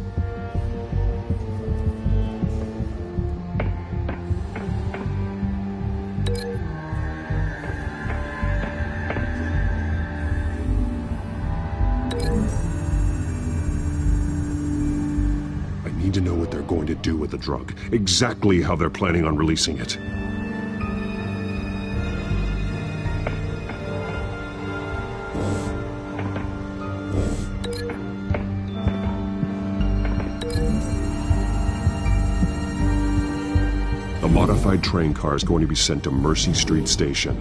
I need to know what they're going to do with the drug. Exactly how they're planning on releasing it. A modified train car is going to be sent to Mercy Street Station.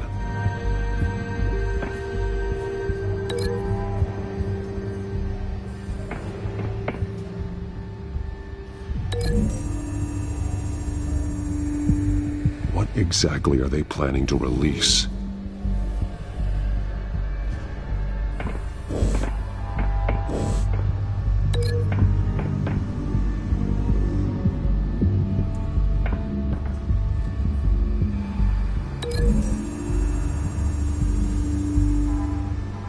What exactly are they planning to release?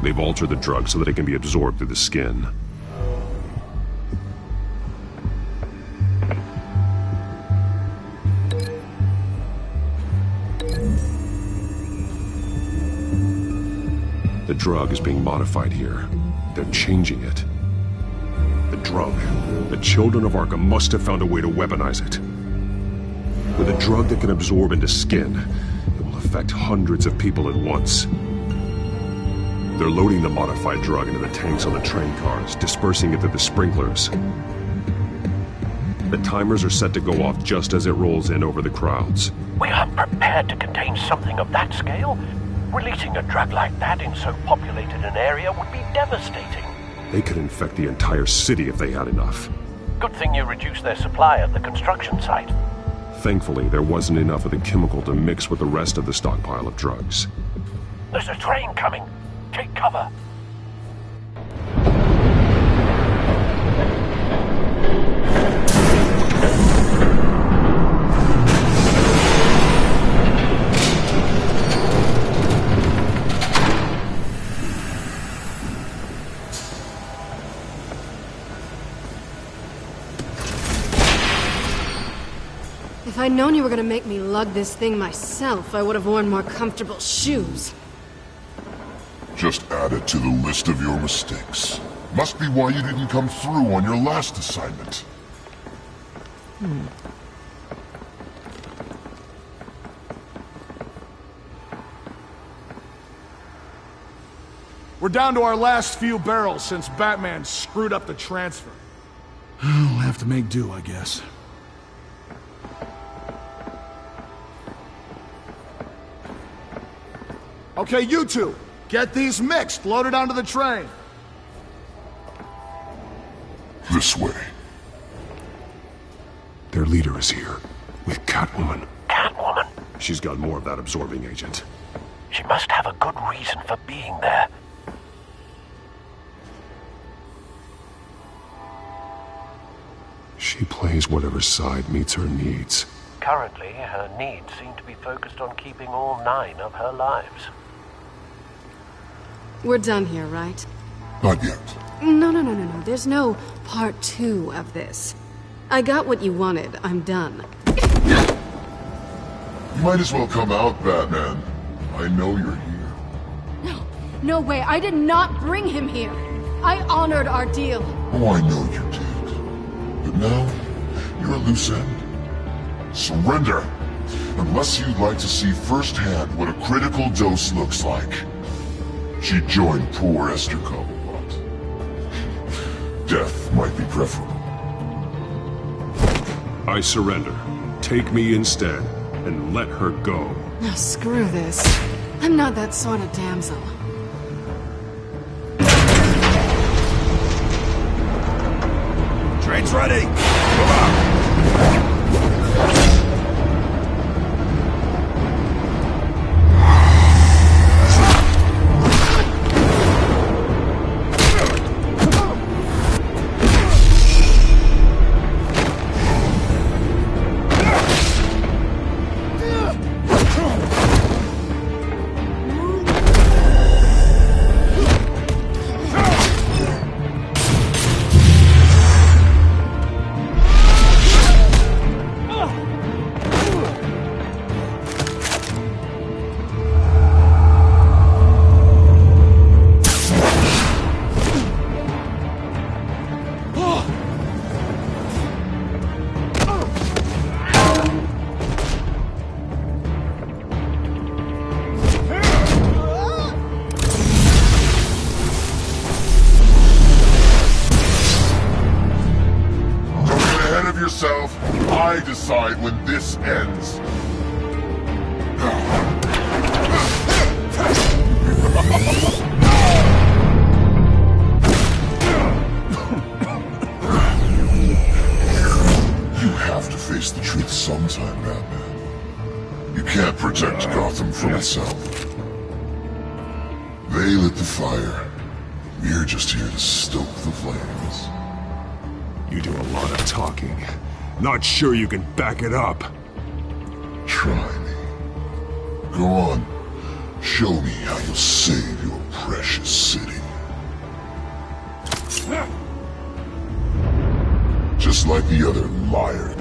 They've altered the drug so that it can be absorbed through the skin. The drug is being modified here. They're changing it. The drug. The children of Arkham must have found a way to weaponize it. With a drug that can absorb into skin, it will affect hundreds of people at once. They're loading the modified drug into the tanks on the train cars, dispersing it through the sprinklers. The timers are set to go off just as it rolls in over the crowds. We aren't prepared to contain something of that scale. Releasing a drug like that in so populated an area would be devastating. They could infect the entire city if they had enough. Good thing you reduced their supply at the construction site. Thankfully, there wasn't enough of the chemical to mix with the rest of the stockpile of drugs. There's a train coming. Take cover. If I'd known you were gonna make me lug this thing myself, I would have worn more comfortable shoes. Just add it to the list of your mistakes. Must be why you didn't come through on your last assignment. We're down to our last few barrels since Batman screwed up the transfer. We'll have to make do, I guess. Okay, you two, get these mixed, loaded onto the train. This way. Their leader is here, with Catwoman. Catwoman? She's got more of that absorbing agent. She must have a good reason for being there. She plays whatever side meets her needs. Currently, her needs seem to be focused on keeping all 9 of her lives. We're done here, right? Not yet. No. There's no part 2 of this. I got what you wanted. I'm done. You might as well come out, Batman. I know you're here. No way. I did not bring him here. I honored our deal. Oh, I know you did. But now, you're a loose end. Surrender! Unless you'd like to see firsthand what a critical dose looks like. She joined poor Esther Cobblepot. Death might be preferable. I surrender. Take me instead, and let her go. Now screw this. I'm not that sort of damsel. Train's ready! Move out! I decide when this ends. You have to face the truth sometime, Batman. You can't protect Gotham from itself. They lit the fire. We're just here to stoke the flames. You do a lot of talking. Not sure you can back it up. Try me. Go on. Show me how you'll save your precious city. Just like the other liar.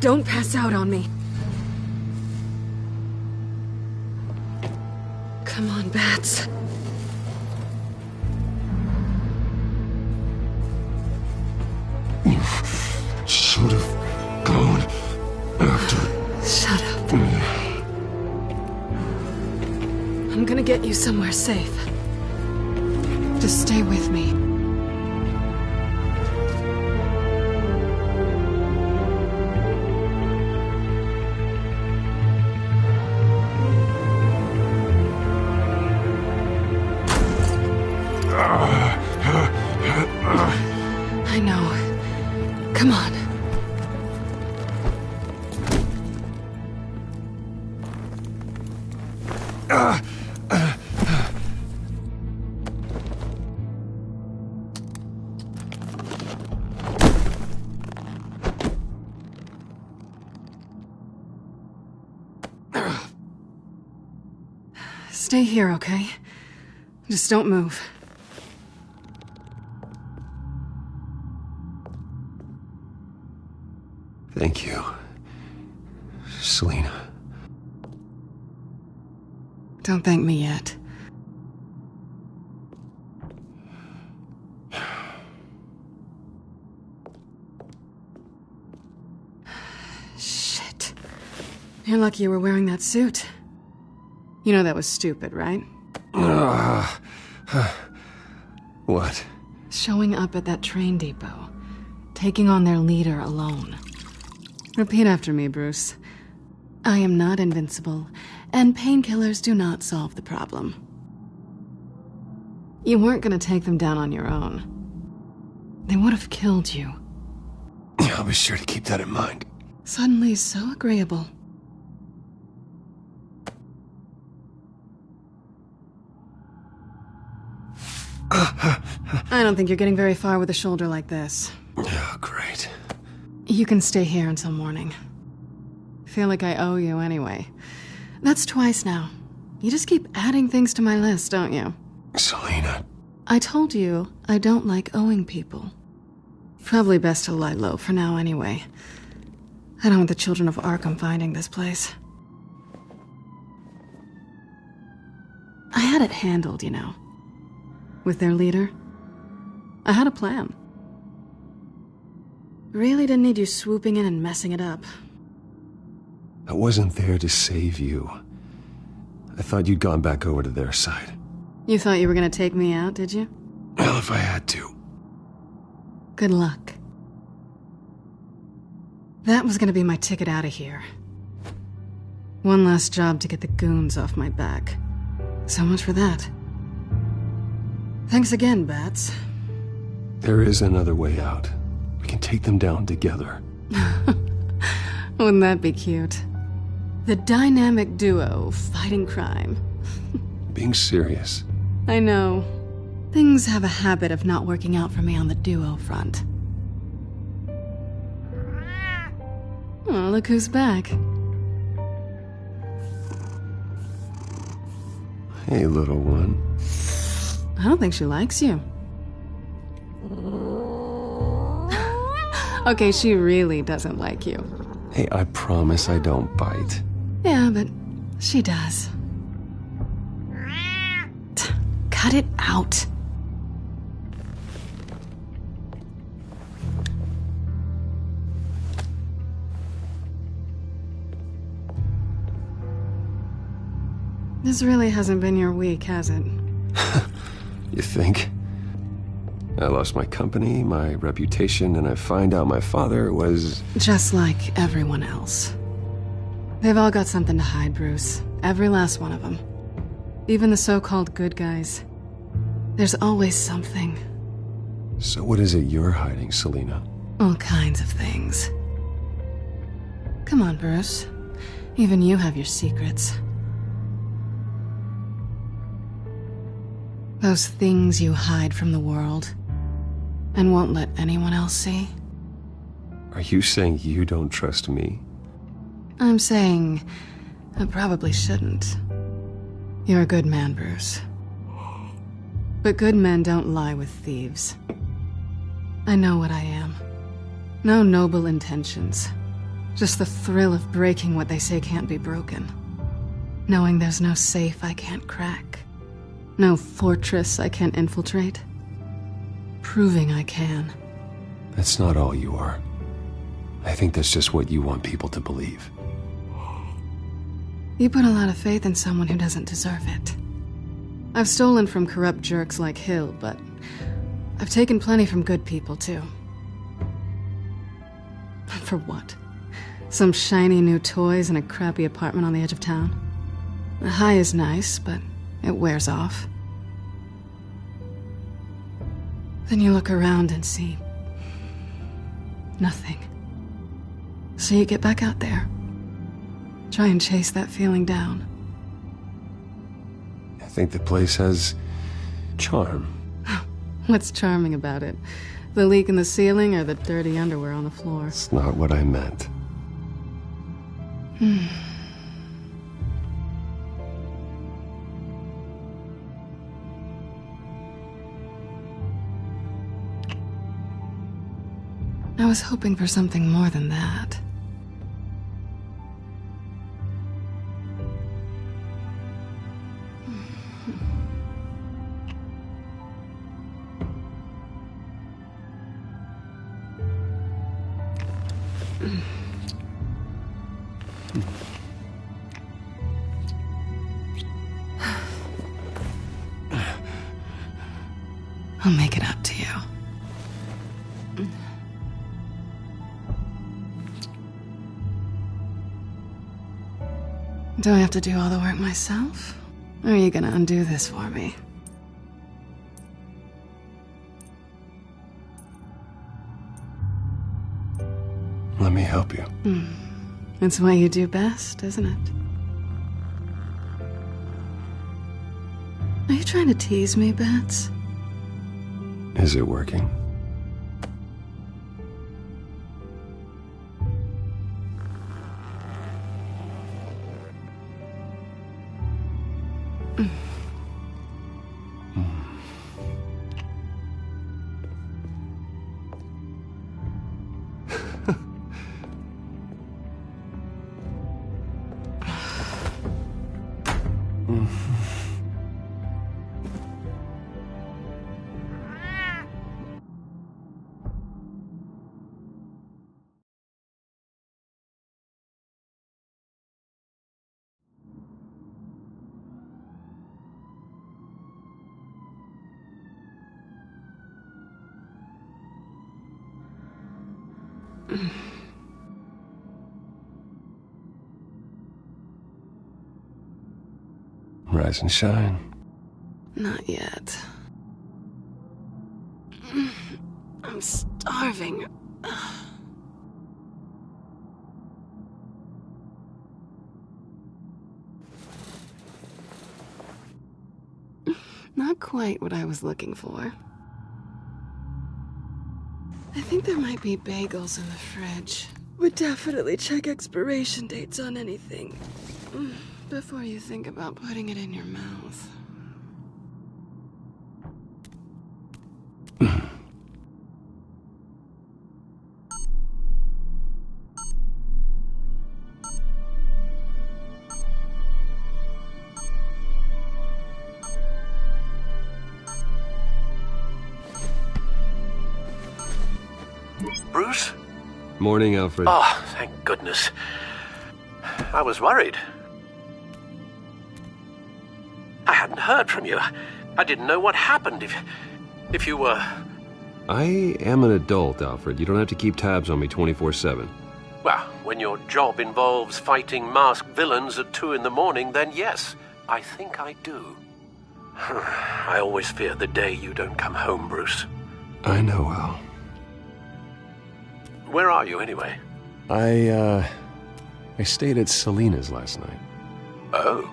Don't pass out on me. Come on, Bats. You should have gone after. Shut up. I'm gonna get you somewhere safe. Just stay with me. I know. Come on. Stay here, okay? Just don't move. Thank you, Selina. Don't thank me yet. Shit. You're lucky you were wearing that suit. You know that was stupid, right? What? Showing up at that train depot. Taking on their leader alone. Repeat after me, Bruce. I am not invincible, and painkillers do not solve the problem. You weren't gonna take them down on your own. They would have killed you. I'll be sure to keep that in mind. Suddenly so agreeable. I don't think you're getting very far with a shoulder like this. Oh, great. You can stay here until morning. Feel like I owe you anyway. That's twice now. You just keep adding things to my list, don't you? Selina. I told you I don't like owing people. Probably best to lie low for now anyway. I don't want the children of Arkham finding this place. I had it handled, you know. With their leader. I had a plan. Really didn't need you swooping in and messing it up. I wasn't there to save you. I thought you'd gone back over to their side. You thought you were gonna take me out, did you? Well, if I had to. Good luck. That was gonna be my ticket out of here. One last job to get the goons off my back. So much for that. Thanks again, Bats. There is another way out. We can take them down together. Wouldn't that be cute? The dynamic duo fighting crime. Being serious. I know. Things have a habit of not working out for me on the duo front. Oh, look who's back. Hey, little one. I don't think she likes you. Okay, she really doesn't like you. Hey, I promise I don't bite. Yeah, but she does. Cut it out. This really hasn't been your week, has it? You think? I lost my company, my reputation, and I find out my father was... Just like everyone else. They've all got something to hide, Bruce. Every last one of them. Even the so-called good guys. There's always something. So what is it you're hiding, Selina? All kinds of things. Come on, Bruce. Even you have your secrets. Those things you hide from the world and won't let anyone else see. Are you saying you don't trust me? I'm saying I probably shouldn't. You're a good man, Bruce. But good men don't lie with thieves. I know what I am. No noble intentions. Just the thrill of breaking what they say can't be broken. Knowing there's no safe I can't crack. No fortress I can't infiltrate. Proving I can. That's not all you are. I think that's just what you want people to believe. You put a lot of faith in someone who doesn't deserve it. I've stolen from corrupt jerks like Hill, but I've taken plenty from good people, too. For what? Some shiny new toys and a crappy apartment on the edge of town? The high is nice, but it wears off. Then you look around and see nothing. So you get back out there. Try and chase that feeling down. I think the place has charm. What's charming about it? The leak in the ceiling or the dirty underwear on the floor? It's not what I meant. I was hoping for something more than that. I'll make it up to you. Do I have to do all the work myself? Or are you gonna undo this for me? Let me help you. It's what you do best, isn't it? Are you trying to tease me, Bats? Is it working? Rise and shine. Not yet. I'm starving. Not quite what I was looking for. I think there might be bagels in the fridge. Would definitely check expiration dates on anything before you think about putting it in your mouth. Bruce? Morning, Alfred. Oh, thank goodness. I was worried. I hadn't heard from you. I didn't know what happened if you were... I am an adult, Alfred. You don't have to keep tabs on me 24/7. Well, when your job involves fighting masked villains at 2 in the morning, then yes, I think I do. I always fear the day you don't come home, Bruce. I know, Al. Where are you, anyway? I stayed at Selena's last night. Oh.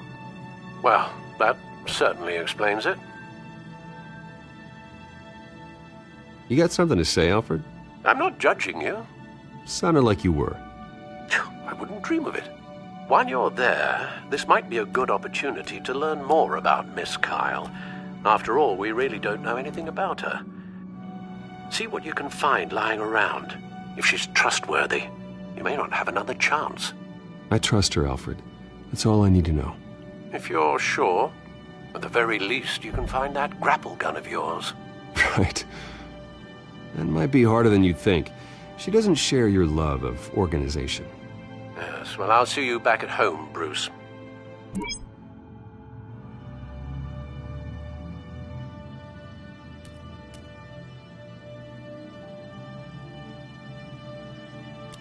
Well, that certainly explains it. You got something to say, Alfred? I'm not judging you. Sounded like you were. I wouldn't dream of it. While you're there, this might be a good opportunity to learn more about Miss Kyle. After all, we really don't know anything about her. See what you can find lying around. If she's trustworthy, You may not have another chance. I trust her, Alfred. That's all I need to know. If you're sure, at the very least, you can find that grapple gun of yours. Right. That might be harder than you'd think. She doesn't share your love of organization. Yes, well, I'll see you back at home, Bruce.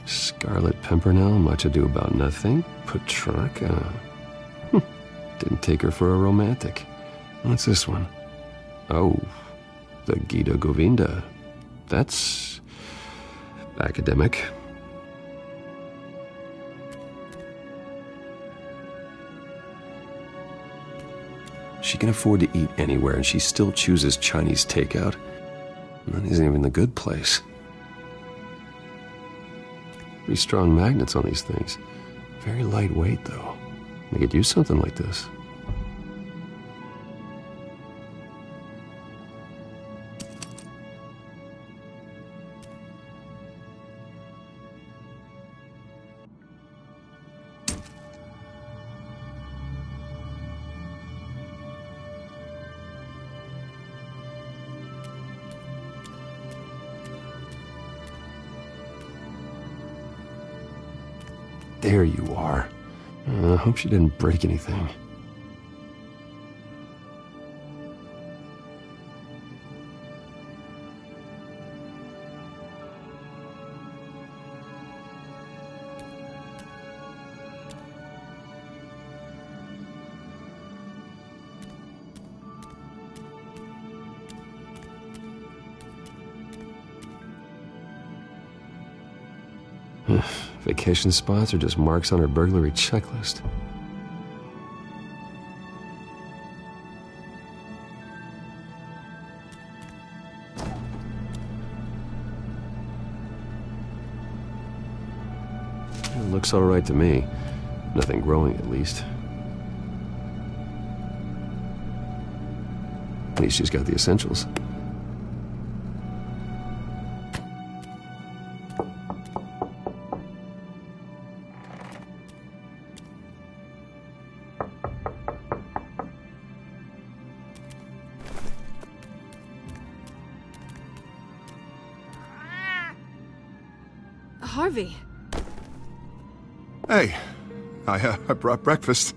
Scarlet Pimpernel, much ado about nothing. Petrarca. Didn't take her for a romantic. What's this one? Oh, the Gita Govinda. That's academic. She can afford to eat anywhere, and she still chooses Chinese takeout. That isn't even the good place. Pretty strong magnets on these things. Very lightweight, though. They could use something like this. There you are. I hope she didn't break anything. Vacation spots are just marks on her burglary checklist. It looks all right to me. Nothing growing, at least. At least she's got the essentials. Harvey. Hey, I brought breakfast.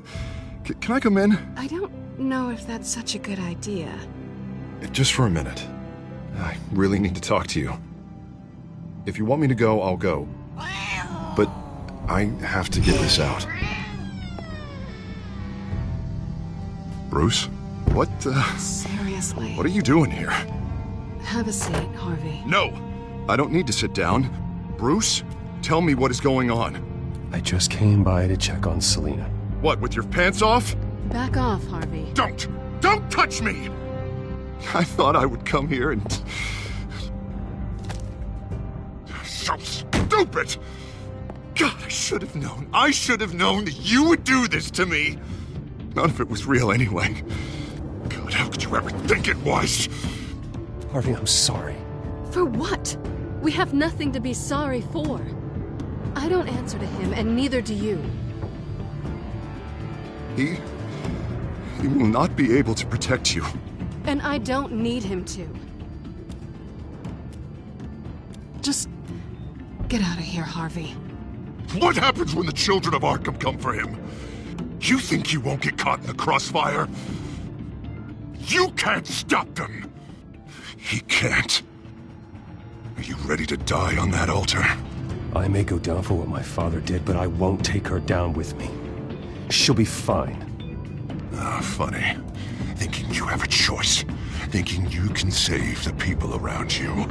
Can I come in? I don't know if that's such a good idea. Just for a minute. I really need to talk to you. If you want me to go, I'll go. But I have to get this out. Bruce? What, Seriously. What are you doing here? Have a seat, Harvey. No! I don't need to sit down. Bruce, tell me what is going on. I just came by to check on Selina. What, with your pants off? Back off, Harvey. Don't touch me! I thought I would come here and... So stupid! God, I should have known. I should have known that you would do this to me. None of it was real anyway. God, how could you ever think it was? Harvey, I'm sorry. For what? We have nothing to be sorry for. I don't answer to him, and neither do you. He will not be able to protect you. And I don't need him to. Just get out of here, Harvey. What happens when the children of Arkham come for him? You think you won't get caught in the crossfire? You can't stop them. He can't. Are you ready to die on that altar? I may go down for what my father did, but I won't take her down with me. She'll be fine. Ah, funny. Thinking you have a choice. Thinking you can save the people around you.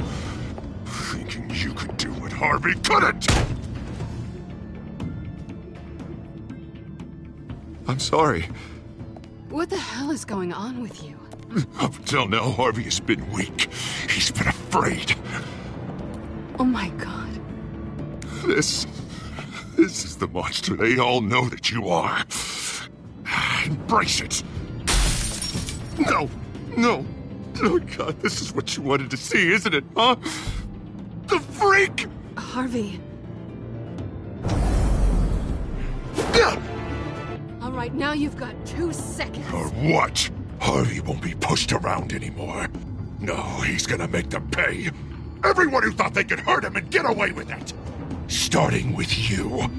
Thinking you could do what Harvey couldn't! I'm sorry. What the hell is going on with you? Up until now, Harvey has been weak. He's been afraid. Oh my God. This is the monster they all know that you are. Embrace it. No. Oh God, this is what you wanted to see, isn't it, huh? The freak! Harvey. right, now you've got 2 seconds. Or what? Harvey won't be pushed around anymore. No, he's gonna make them pay. Everyone who thought they could hurt him and get away with it. Starting with you.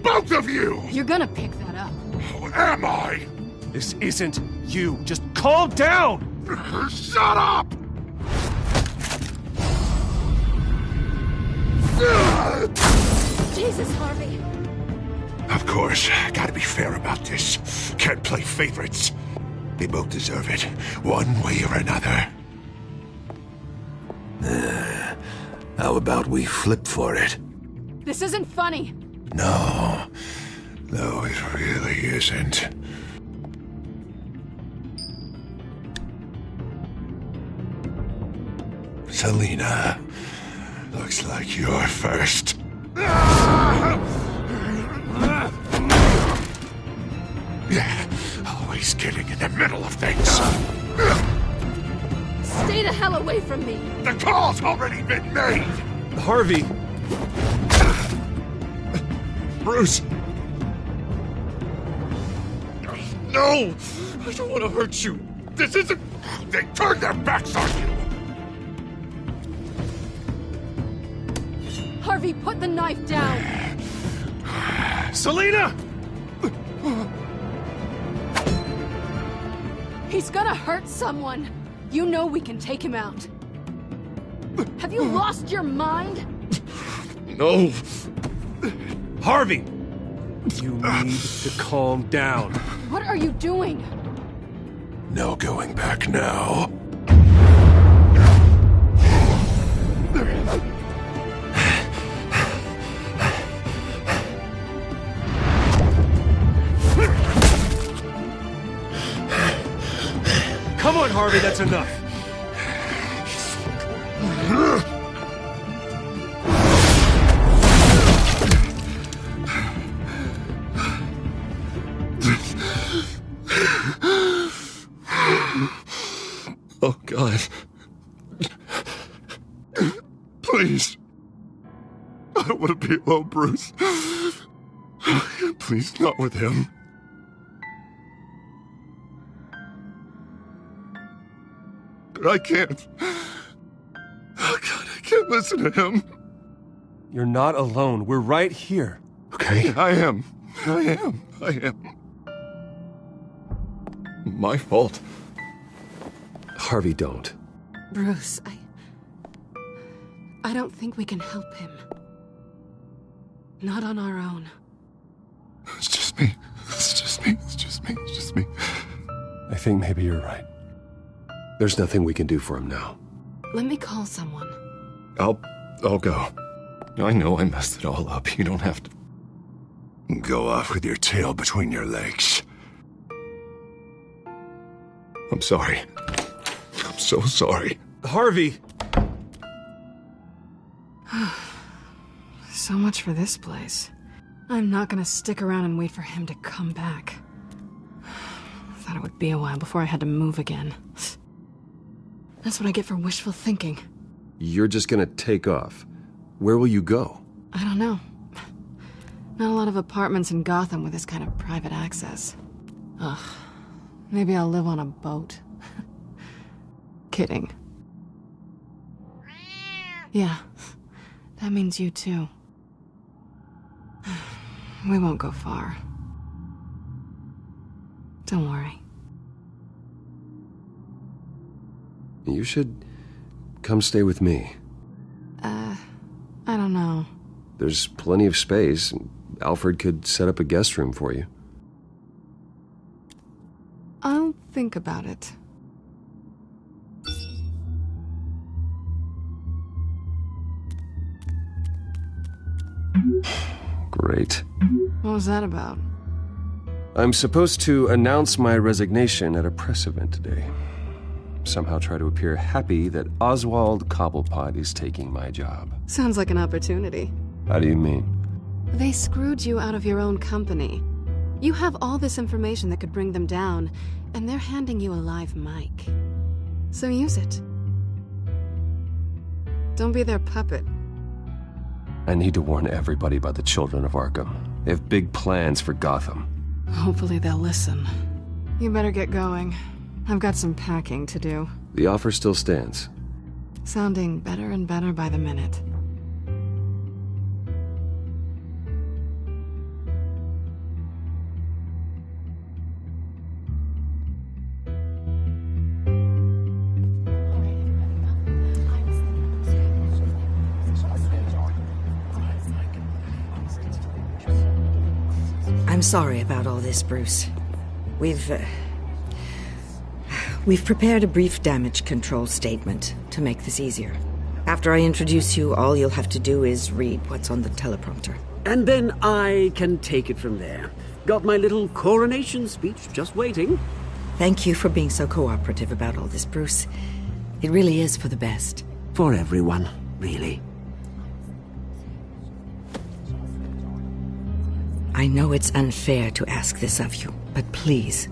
Both of you! You're gonna pick that up. Who am I? This isn't you. Just calm down! Shut up! Jesus, Harvey. Of course, gotta be fair about this. Can't play favorites. They both deserve it, one way or another. How about we flip for it? This isn't funny. No, it really isn't. Selina, looks like you're first. Yeah, always getting in the middle of things. Stay the hell away from me. The call's already been made. Harvey! Bruce! No! I don't want to hurt you. This isn't... They turned their backs on you. Harvey, put the knife down. Selina! He's gonna hurt someone. You know we can take him out. Have you lost your mind? No. Harvey! You need to calm down. What are you doing? No going back now. Come on, Harvey, that's enough. Oh, God. Please. I don't want to be alone, Bruce. Please, not with him. I can't. Oh, God, I can't listen to him. You're not alone. We're right here. Okay, I am. My fault. Harvey, don't. Bruce, I don't think we can help him. Not on our own. It's just me. I think maybe you're right. There's nothing we can do for him now. Let me call someone. I'll go. I know I messed it all up. You don't have to go off with your tail between your legs. I'm sorry. I'm so sorry. Harvey! So much for this place. I'm not gonna stick around and wait for him to come back. Thought it would be a while before I had to move again. That's what I get for wishful thinking. You're just gonna take off. Where will you go? I don't know. Not a lot of apartments in Gotham with this kind of private access. Ugh. Maybe I'll live on a boat. Kidding. Yeah. That means you too. We won't go far. Don't worry. You should come stay with me. I don't know. There's plenty of space. Alfred could set up a guest room for you. I'll think about it. Great. What was that about? I'm supposed to announce my resignation at a press event today. Somehow try to appear happy that Oswald Cobblepot is taking my job. Sounds like an opportunity. How do you mean? They screwed you out of your own company. You have all this information that could bring them down, and they're handing you a live mic. So use it. Don't be their puppet. I need to warn everybody about the children of Arkham. They have big plans for Gotham. Hopefully they'll listen. You better get going. I've got some packing to do. The offer still stands. Sounding better and better by the minute. I'm sorry about all this, Bruce. We've prepared a brief damage control statement to make this easier. After I introduce you, all you'll have to do is read what's on the teleprompter. And then I can take it from there. Got my little coronation speech just waiting. Thank you for being so cooperative about all this, Bruce. It really is for the best. For everyone, really. I know it's unfair to ask this of you, but please.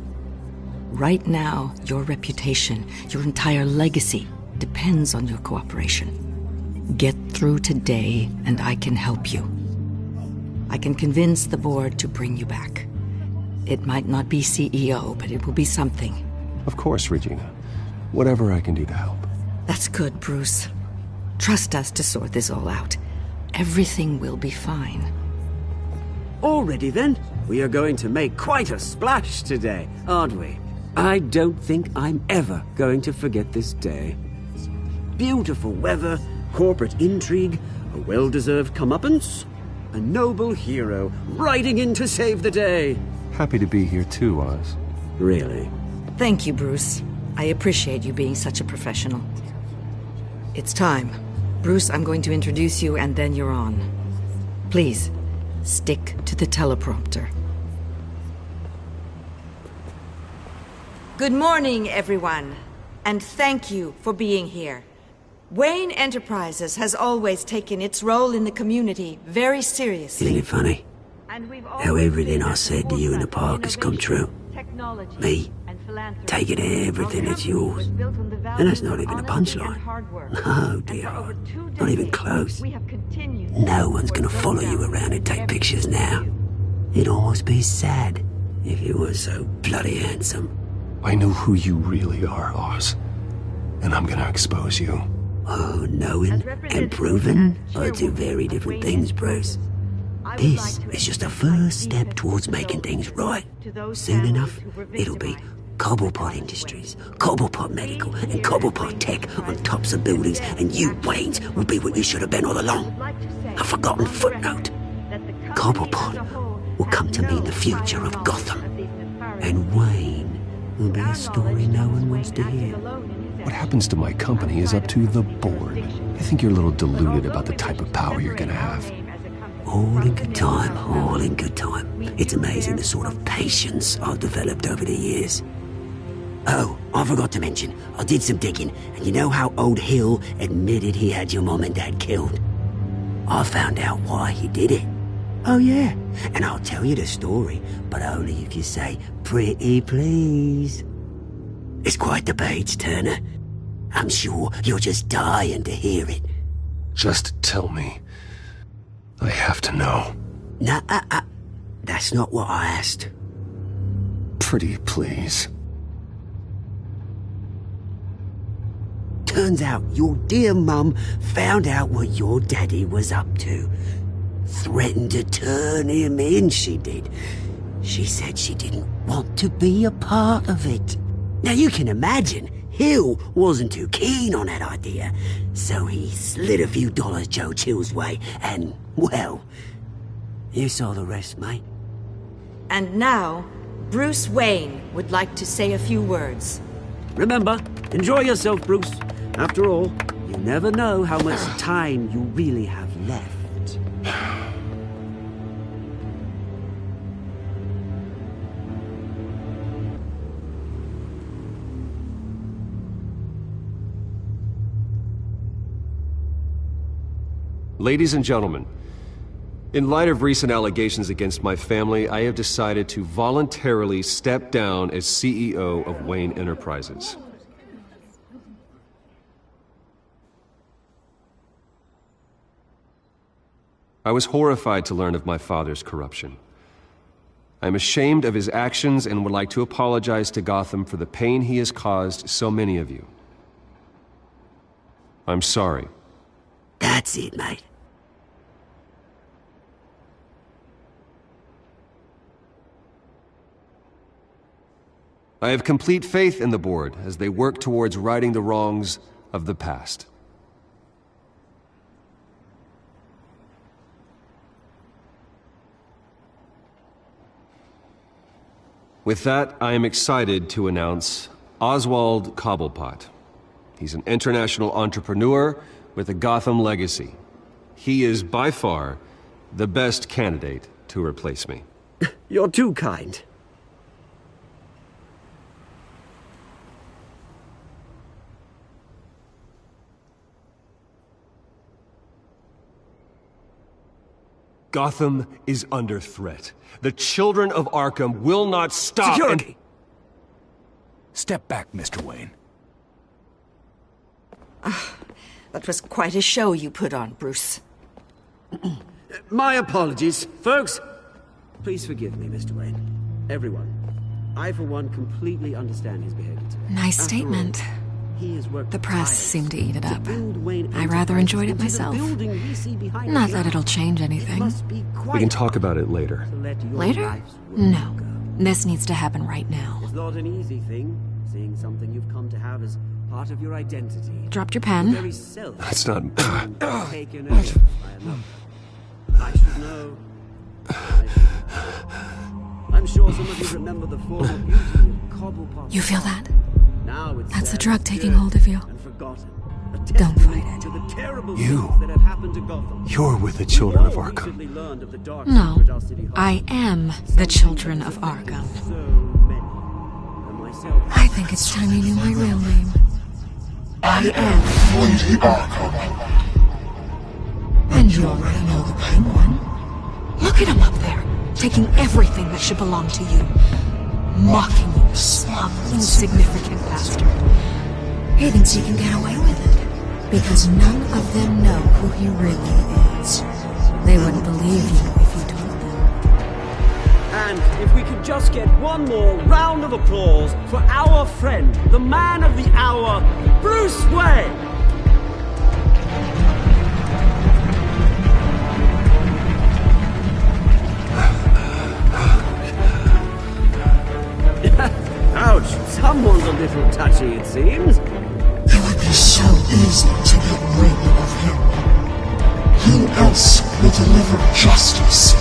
Right now, your reputation, your entire legacy, depends on your cooperation. Get through today, and I can help you. I can convince the board to bring you back. It might not be CEO, but it will be something. Of course, Regina. Whatever I can do to help. That's good, Bruce. Trust us to sort this all out. Everything will be fine. Already then, we are going to make quite a splash today, aren't we? I don't think I'm ever going to forget this day. Beautiful weather, corporate intrigue, a well-deserved comeuppance, a noble hero riding in to save the day. Happy to be here too, Oz. Really? Thank you, Bruce. I appreciate you being such a professional. It's time. Bruce, I'm going to introduce you and then you're on. Please, stick to the teleprompter. Good morning, everyone, and thank you for being here. Wayne Enterprises has always taken its role in the community very seriously. Isn't it funny? How everything I said to you in the park has come true. Me, taking everything that's yours. And that's not even a punchline. No, dear, not even close. No one's gonna follow you around and take pictures now. It'd almost be sad if you were so bloody handsome. I know who you really are, Oz. And I'm gonna expose you. Oh, knowing and proving are two very different things, Bruce. This is just a first step towards making things right. Soon enough, it'll be Cobblepot Industries, Cobblepot Medical, and Cobblepot Tech on tops of buildings, and you, Waynes, will be what you should have been all along. A forgotten footnote. Cobblepot will come to mean the future of Gotham. And Wayne will be a story no one wants to hear. What happens to my company is up to the board. I think you're a little deluded about the type of power you're gonna have. All in good time, all in good time. It's amazing the sort of patience I've developed over the years. Oh, I forgot to mention, I did some digging, and you know how old Hill admitted he had your mom and dad killed? I found out why he did it. Oh yeah, and I'll tell you the story, but only if you say, pretty please. It's quite the page, Turner. I'm sure you're just dying to hear it. Just tell me. I have to know. Nah, that's not what I asked. Pretty please. Turns out your dear mum found out what your daddy was up to. Threatened to turn him in, she did. She said she didn't want to be a part of it. Now you can imagine, Hill wasn't too keen on that idea, so he slid a few dollars Joe Chill's way, and, well, you saw the rest, mate. And now, Bruce Wayne would like to say a few words. Remember, enjoy yourself, Bruce. After all, you never know how much time you really have left. Ladies and gentlemen, in light of recent allegations against my family, I have decided to voluntarily step down as CEO of Wayne Enterprises. I was horrified to learn of my father's corruption. I'm ashamed of his actions and would like to apologize to Gotham for the pain he has caused so many of you. I'm sorry. That's it, mate. I have complete faith in the board as they work towards righting the wrongs of the past. With that, I am excited to announce Oswald Cobblepot. He's an international entrepreneur with a Gotham legacy. He is by far the best candidate to replace me. You're too kind. Gotham is under threat. The children of Arkham will not stop. Security! Step back, Mr. Wayne. That was quite a show you put on, Bruce. My apologies. Folks, please forgive me, Mr. Wayne. Everyone. I, for one, completely understand his behavior today. Nice statement. The press seemed to eat it up. I rather enjoyed it myself. Not that it'll change anything. We can talk about it later. Later? No. This needs to happen right now. It's not an easy thing, seeing something you've come to have as part of your identity. Dropped your pen? That's not... Taken over by another. I should know. I'm sure some of you remember the former beauty of Cobblepot. You feel that? Now it's That's the drug taking hold of you. Don't fight it. You're with the children of Arkham. No, I am the children of Arkham. I think it's time you knew my real name. I am Lady Arkham. And you already know the Penguin. Look at him up there, taking everything that should belong to you. Mocking you, smug, insignificant bastard. He thinks he can get away with it, because none of them know who he really is. They wouldn't believe you if you told them. And if we could just get one more round of applause for our friend, the man of the hour, Bruce Wayne! Ouch, someone's a little touchy, it seems. It would be so easy to get rid of him. Who else will deliver justice?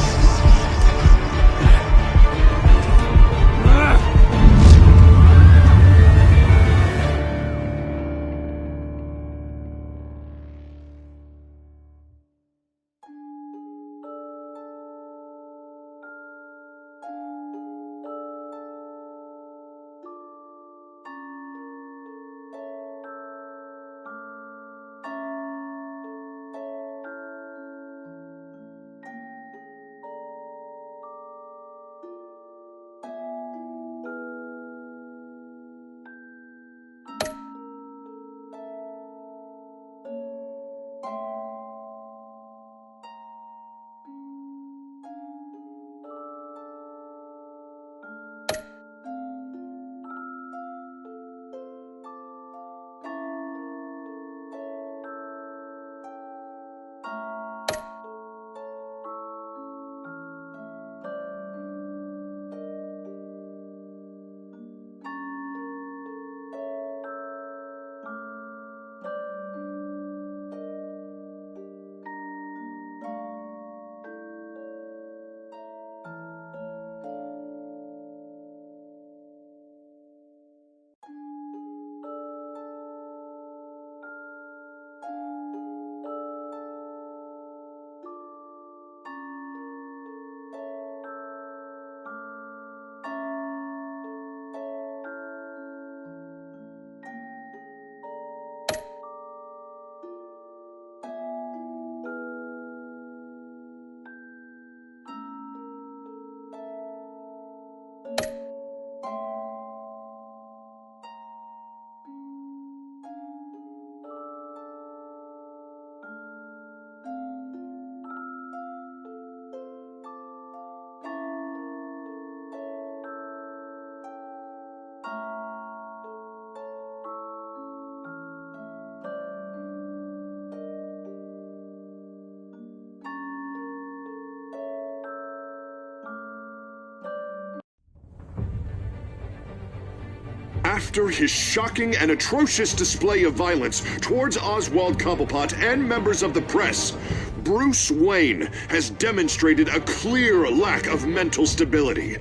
After his shocking and atrocious display of violence towards Oswald Cobblepot and members of the press, Bruce Wayne has demonstrated a clear lack of mental stability.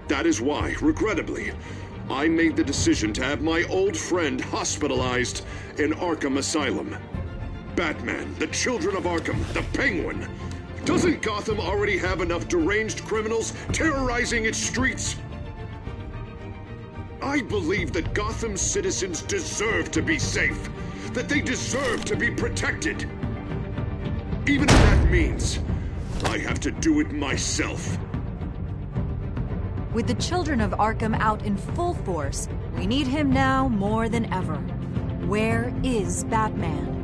That is why, regrettably, I made the decision to have my old friend hospitalized in Arkham Asylum. Batman, the Children of Arkham, the Penguin. Doesn't Gotham already have enough deranged criminals terrorizing its streets? I believe that Gotham's citizens deserve to be safe, that they deserve to be protected. Even if that means I have to do it myself. With the Children of Arkham out in full force, we need him now more than ever. Where is Batman?